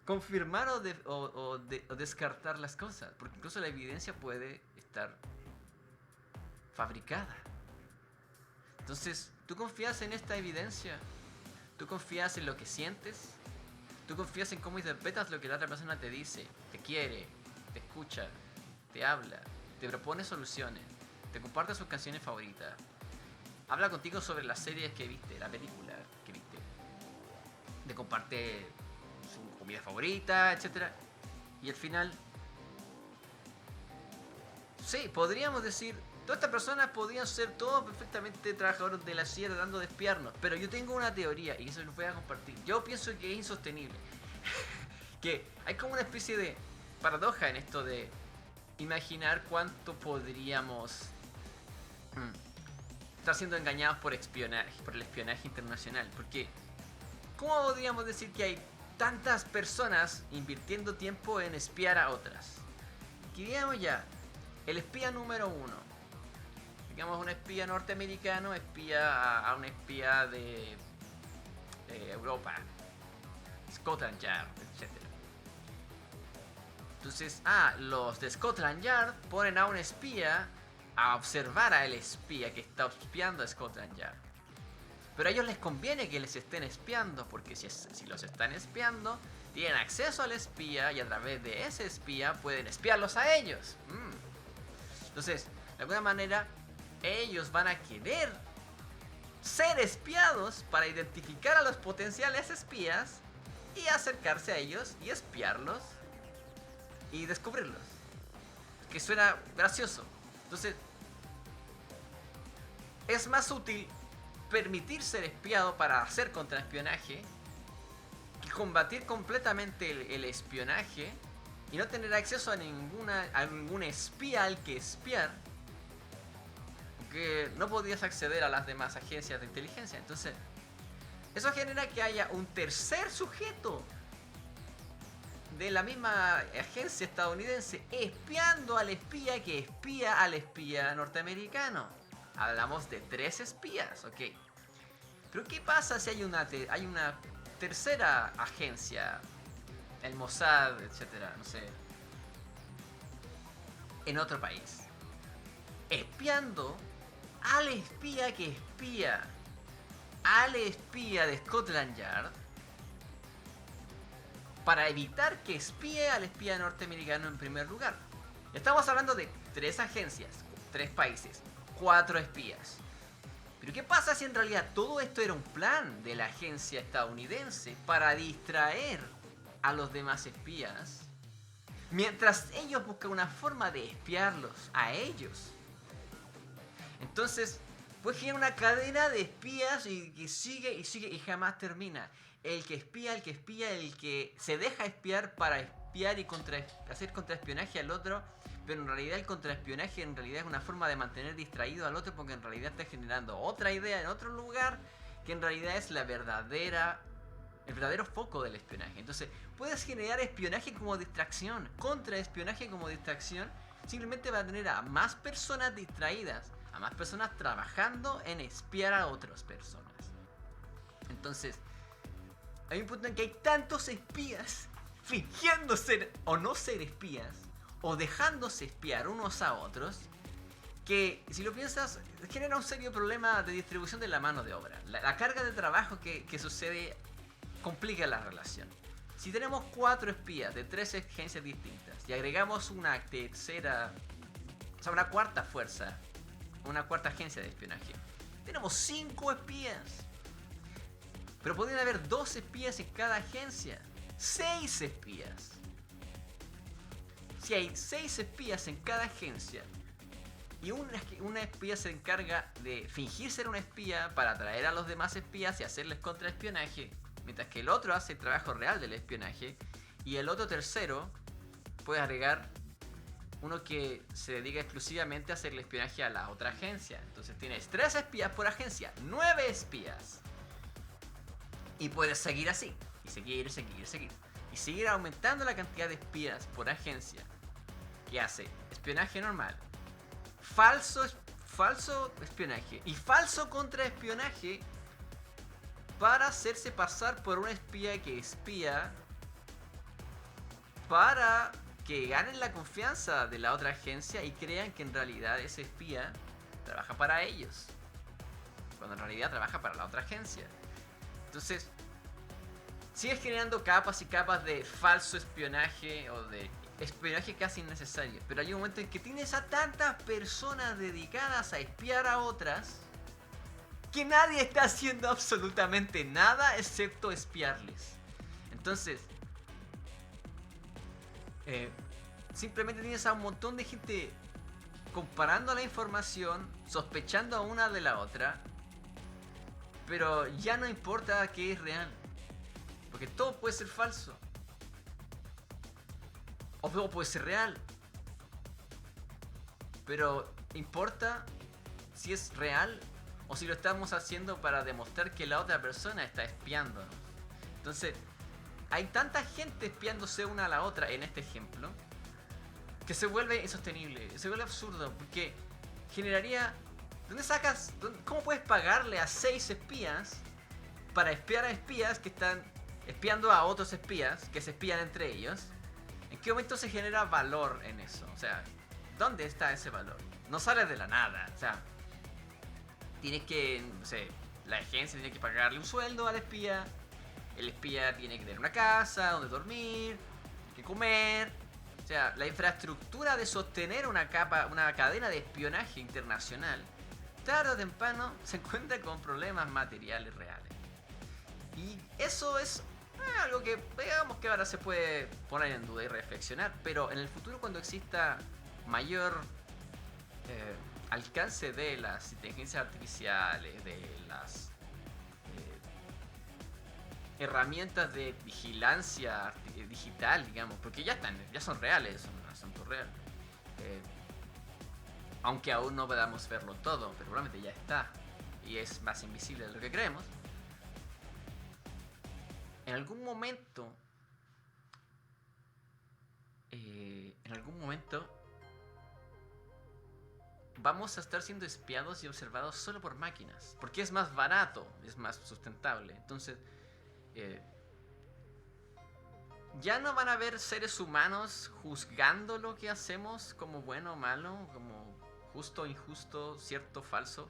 confirmar o descartar las cosas. Porque incluso la evidencia puede estar fabricada. Entonces, ¿tú confías en esta evidencia? ¿Tú confías en lo que sientes? ¿Tú confías en cómo interpretas lo que la otra persona te dice? Te quiere, te escucha, te habla, te propone soluciones, te comparte sus canciones favoritas, habla contigo sobre las series que viste, la película que viste, te comparte su comida favorita, etc. Y al final, sí, podríamos decir, todas estas personas podrían ser todos perfectamente trabajadores de la CIA tratando de espiarnos, pero yo tengo una teoría y eso lo voy a compartir. Yo pienso que es insostenible. Que hay como una especie de paradoja en esto de imaginar cuánto podríamos estar siendo engañados por espionaje, por el espionaje internacional. Porque, ¿cómo podríamos decir que hay tantas personas invirtiendo tiempo en espiar a otras? Que digamos ya, el espía número uno, digamos un espía norteamericano, espía a un espía de Europa, Scotland Yard, etc. Entonces, los de Scotland Yard ponen a un espía a observar a el espía que está espiando a Scotland Yard. Pero a ellos les conviene que les estén espiando, porque si los están espiando, tienen acceso al espía y a través de ese espía pueden espiarlos a ellos. Entonces, de alguna manera, ellos van a querer ser espiados para identificar a los potenciales espías y acercarse a ellos y espiarlos y descubrirlos. Que suena gracioso. Entonces, es más útil permitir ser espiado para hacer contraespionaje que combatir completamente el espionaje y no tener acceso a ningún espía al que espiar, porque no podías acceder a las demás agencias de inteligencia. Entonces, eso genera que haya un tercer sujeto de la misma agencia estadounidense espiando al espía que espía al espía norteamericano. Hablamos de 3 espías, ok. Pero ¿qué pasa si hay una tercera agencia, el Mossad, etcétera, no sé, en otro país, espiando al espía que espía al espía de Scotland Yard para evitar que espíe al espía norteamericano en primer lugar? Estamos hablando de 3 agencias, 3 países, 4 espías. Pero ¿qué pasa si en realidad todo esto era un plan de la agencia estadounidense para distraer a los demás espías, mientras ellos buscan una forma de espiarlos a ellos? Entonces, pues genera una cadena de espías y que sigue y jamás termina. El que espía, el que se deja espiar para espiar y hacer contraespionaje al otro, pero en realidad el contraespionaje en realidad es una forma de mantener distraído al otro, porque en realidad está generando otra idea en otro lugar que en realidad es el verdadero foco del espionaje. Entonces puedes generar espionaje como distracción, contraespionaje como distracción, simplemente va a tener a más personas distraídas, a más personas trabajando en espiar a otras personas. Entonces, hay un punto en que hay tantos espías fingiendo ser o no ser espías, o dejándose espiar unos a otros, que si lo piensas genera un serio problema de distribución de la mano de obra. La carga de trabajo que sucede complica la relación. Si tenemos 4 espías de 3 agencias distintas y agregamos una tercera, o sea, una cuarta fuerza, una cuarta agencia de espionaje, tenemos 5 espías. Pero podrían haber 2 espías en cada agencia, 6 espías. Si hay 6 espías en cada agencia y una espía se encarga de fingir ser una espía para atraer a los demás espías y hacerles contraespionaje, mientras que el otro hace el trabajo real del espionaje, y el otro tercero puede agregar uno que se dedica exclusivamente a hacerle espionaje a la otra agencia. Entonces tienes 3 espías por agencia, 9 espías. Y puedes seguir así, y seguir. Y seguir aumentando la cantidad de espías por agencia que hace espionaje normal, falso espionaje y falso contraespionaje para hacerse pasar por un espía que espía, para que ganen la confianza de la otra agencia y crean que en realidad ese espía trabaja para ellos, cuando en realidad trabaja para la otra agencia. Entonces, sigues generando capas y capas de falso espionaje o de espionaje casi innecesario. Pero hay un momento en que tienes a tantas personas dedicadas a espiar a otras que nadie está haciendo absolutamente nada excepto espiarles. Entonces, simplemente tienes a un montón de gente comparando la información, sospechando a una de la otra, pero ya no importa qué es real, porque todo puede ser falso, o todo puede ser real, pero importa si es real o si lo estamos haciendo para demostrar que la otra persona está espiándonos. Entonces, hay tanta gente espiándose una a la otra en este ejemplo que se vuelve insostenible, se vuelve absurdo, porque generaría... ¿Cómo puedes pagarle a 6 espías para espiar a espías que están espiando a otros espías que se espían entre ellos? ¿En qué momento se genera valor en eso? O sea, ¿dónde está ese valor? No sale de la nada. O sea, tienes que, no sé, la agencia tiene que pagarle un sueldo al espía. El espía tiene que tener una casa donde dormir, que comer. O sea, la infraestructura de sostener una cadena de espionaje internacional, tarde o temprano se encuentra con problemas materiales reales. Y eso es algo que, digamos que ahora se puede poner en duda y reflexionar, pero en el futuro, cuando exista mayor alcance de las inteligencias artificiales, de las herramientas de vigilancia digital, digamos, porque ya son reales, son un asunto real. Aunque aún no podamos verlo todo, pero probablemente ya está y es más invisible de lo que creemos. En algún momento vamos a estar siendo espiados y observados solo por máquinas, porque es más barato, es más sustentable. Entonces, ya no van a haber seres humanos juzgando lo que hacemos como bueno o malo, como justo o injusto, cierto o falso.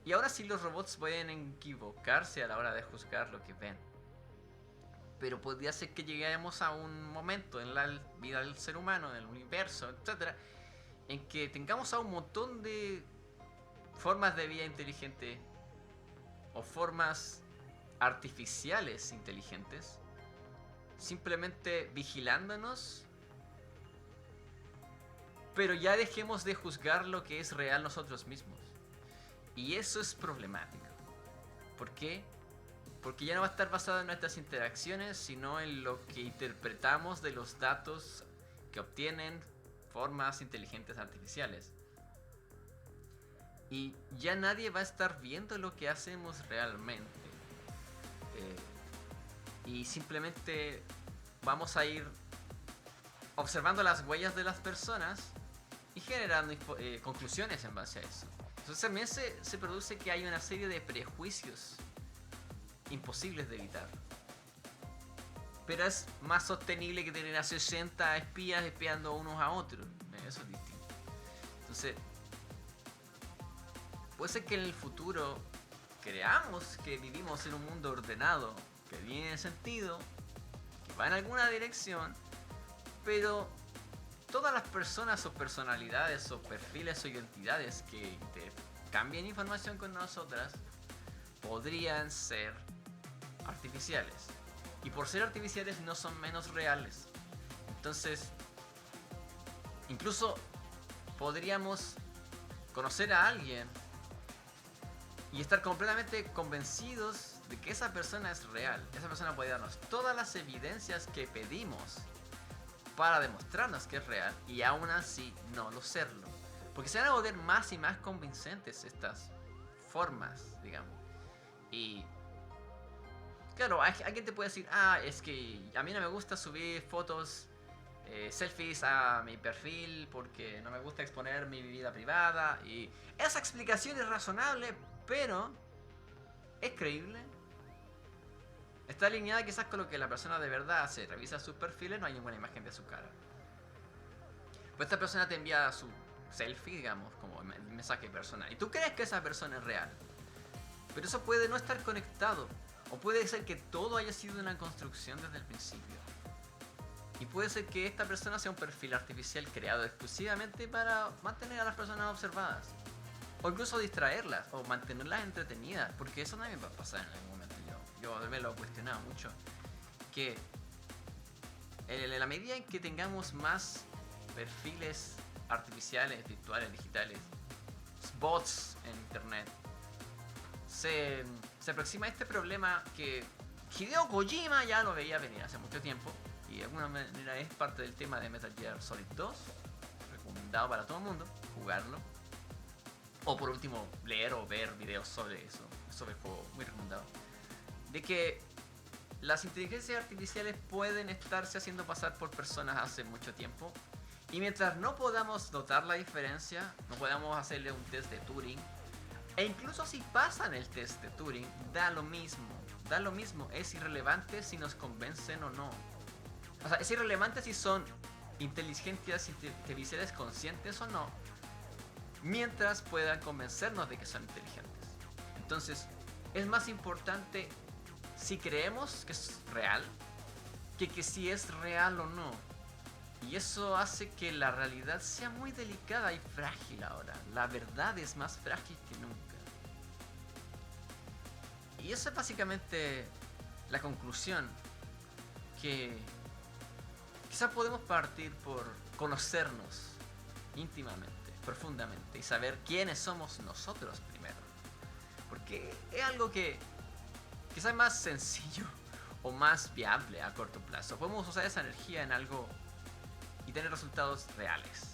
Y ahora sí, los robots pueden equivocarse a la hora de juzgar lo que ven, pero podría ser que lleguemos a un momento en la vida del ser humano, en el universo, etcétera, en que tengamos a un montón de formas de vida inteligente o formas artificiales inteligentes simplemente vigilándonos, pero ya dejemos de juzgar lo que es real nosotros mismos. Y eso es problemático. ¿Por qué? Porque ya no va a estar basado en nuestras interacciones, sino en lo que interpretamos de los datos que obtienen formas inteligentes artificiales. Y ya nadie va a estar viendo lo que hacemos realmente. Y simplemente vamos a ir observando las huellas de las personas y generando conclusiones en base a eso. Entonces también se produce que hay una serie de prejuicios imposibles de evitar. Pero es más sostenible que tener a 60 espías espiando unos a otros. Eso es distinto. Entonces, puede ser que en el futuro creamos que vivimos en un mundo ordenado, que tiene sentido, que va en alguna dirección, pero todas las personas o personalidades o perfiles o identidades que cambien información con nosotras podrían ser artificiales. Y por ser artificiales no son menos reales. Entonces, incluso podríamos conocer a alguien y estar completamente convencidos de que esa persona es real. Esa persona puede darnos todas las evidencias que pedimos para demostrarnos que es real y aún así no lo serlo. Porque se van a volver más y más convincentes estas formas, digamos. Y claro, alguien te puede decir, es que a mí no me gusta subir fotos, selfies a mi perfil porque no me gusta exponer mi vida privada. Y esa explicación es razonable, pero ¿es creíble? Está alineada quizás con lo que la persona de verdad hace. Revisa sus perfiles, no hay ninguna imagen de su cara. Pues esta persona te envía su selfie, digamos, como mensaje personal. Y tú crees que esa persona es real. Pero eso puede no estar conectado. O puede ser que todo haya sido una construcción desde el principio. Y puede ser que esta persona sea un perfil artificial creado exclusivamente para mantener a las personas observadas. O incluso distraerlas, o mantenerlas entretenidas. Porque eso también va a pasar en algún momento. Yo me lo he cuestionado mucho. Que en la medida en que tengamos más perfiles artificiales, virtuales, digitales, bots en internet, se aproxima a este problema que Hideo Kojima ya lo veía venir hace mucho tiempo y de alguna manera es parte del tema de Metal Gear Solid 2, recomendado para todo el mundo, jugarlo, o por último leer o ver videos sobre el juego, muy recomendado, de que las inteligencias artificiales pueden estarse haciendo pasar por personas hace mucho tiempo y mientras no podamos notar la diferencia, no podamos hacerle un test de Turing. E incluso si pasan el test de Turing, da lo mismo, es irrelevante si nos convencen o no. O sea, es irrelevante si son inteligencias artificiales conscientes o no, mientras puedan convencernos de que son inteligentes. Entonces, es más importante si creemos que es real, que si es real o no. Y eso hace que la realidad sea muy delicada y frágil ahora. La verdad es más frágil que nunca. Y esa es básicamente la conclusión. Que quizás podemos partir por conocernos íntimamente, profundamente. Y saber quiénes somos nosotros primero. Porque es algo que quizás es más sencillo o más viable a corto plazo. Podemos usar esa energía en algo y tener resultados reales.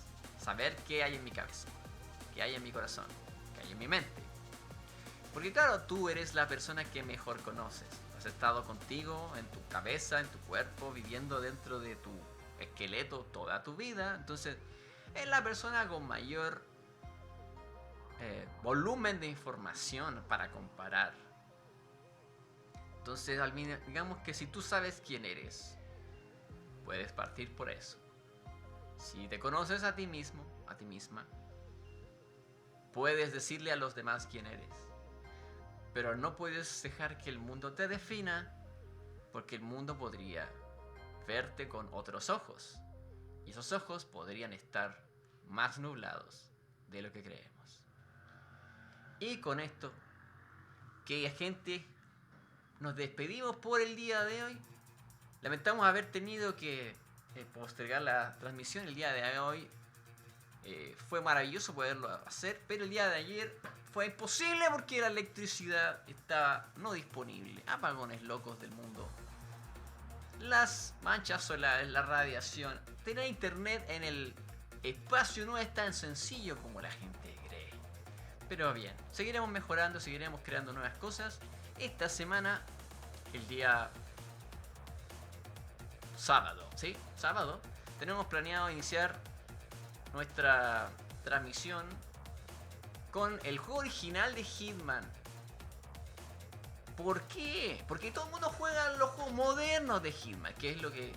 Saber qué hay en mi cabeza, qué hay en mi corazón, qué hay en mi mente. Porque claro, tú eres la persona que mejor conoces. Has estado contigo, en tu cabeza, en tu cuerpo, viviendo dentro de tu esqueleto toda tu vida. Entonces, es la persona con mayor volumen de información para comparar. Entonces, digamos que si tú sabes quién eres, puedes partir por eso. Si te conoces a ti mismo, a ti misma, puedes decirle a los demás quién eres. Pero no puedes dejar que el mundo te defina, porque el mundo podría verte con otros ojos. Y esos ojos podrían estar más nublados de lo que creemos. Y con esto, querida gente, nos despedimos por el día de hoy. Lamentamos haber tenido que postergar la transmisión el día de hoy. Fue maravilloso poderlo hacer, pero el día de ayer fue imposible porque la electricidad estaba no disponible. Apagones locos del mundo. Las manchas solares, la radiación. Tener internet en el espacio no es tan sencillo como la gente cree. Pero bien, seguiremos mejorando, seguiremos creando nuevas cosas. Esta semana, el día sábado, ¿sí? Sábado, tenemos planeado iniciar nuestra transmisión con el juego original de Hitman. ¿Por qué? Porque todo el mundo juega los juegos modernos de Hitman, que es lo que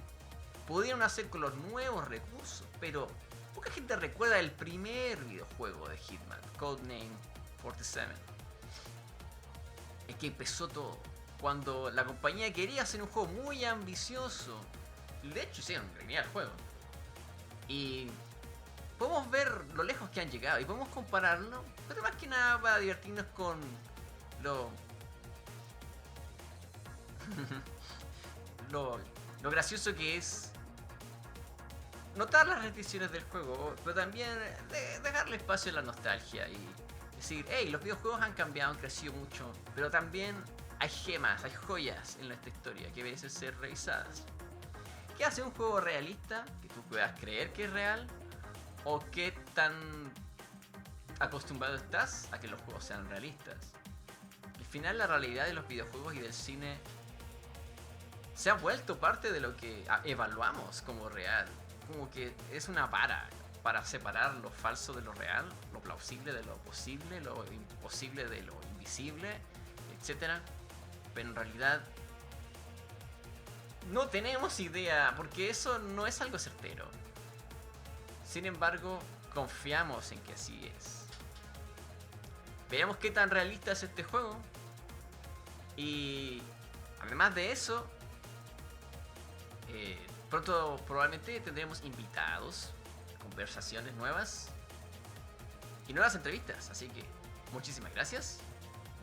pudieron hacer con los nuevos recursos, pero poca gente recuerda el primer videojuego de Hitman, Codename 47. Es que empezó todo cuando la compañía quería hacer un juego muy ambicioso. De hecho hicieron un genial juego. Y podemos ver lo lejos que han llegado y podemos compararlo, pero más que nada para divertirnos con lo lo gracioso que es notar las restricciones del juego, pero también dejarle espacio a la nostalgia y decir, hey, los videojuegos han cambiado, han crecido mucho, pero también hay gemas, hay joyas en nuestra historia que merecen ser revisadas. ¿Qué hace un juego realista? Que tú puedas creer que es real, o qué tan acostumbrado estás a que los juegos sean realistas. Al final, la realidad de los videojuegos y del cine se ha vuelto parte de lo que evaluamos como real. Como que es una para separar lo falso de lo real, lo plausible de lo posible, lo imposible de lo invisible, etc. Pero en realidad no tenemos idea, porque eso no es algo certero. Sin embargo, confiamos en que así es. Veamos qué tan realista es este juego. Y además de eso, pronto probablemente tendremos invitados, conversaciones nuevas y nuevas entrevistas. Así que muchísimas gracias.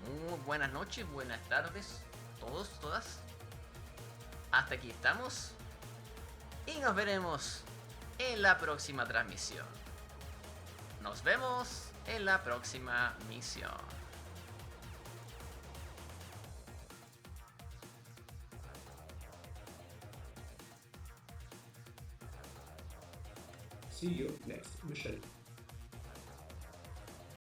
Muy buenas noches, buenas tardes, todos, todas. Hasta aquí estamos. Y nos veremos en la próxima transmisión. Nos vemos en la próxima misión. See you next mission.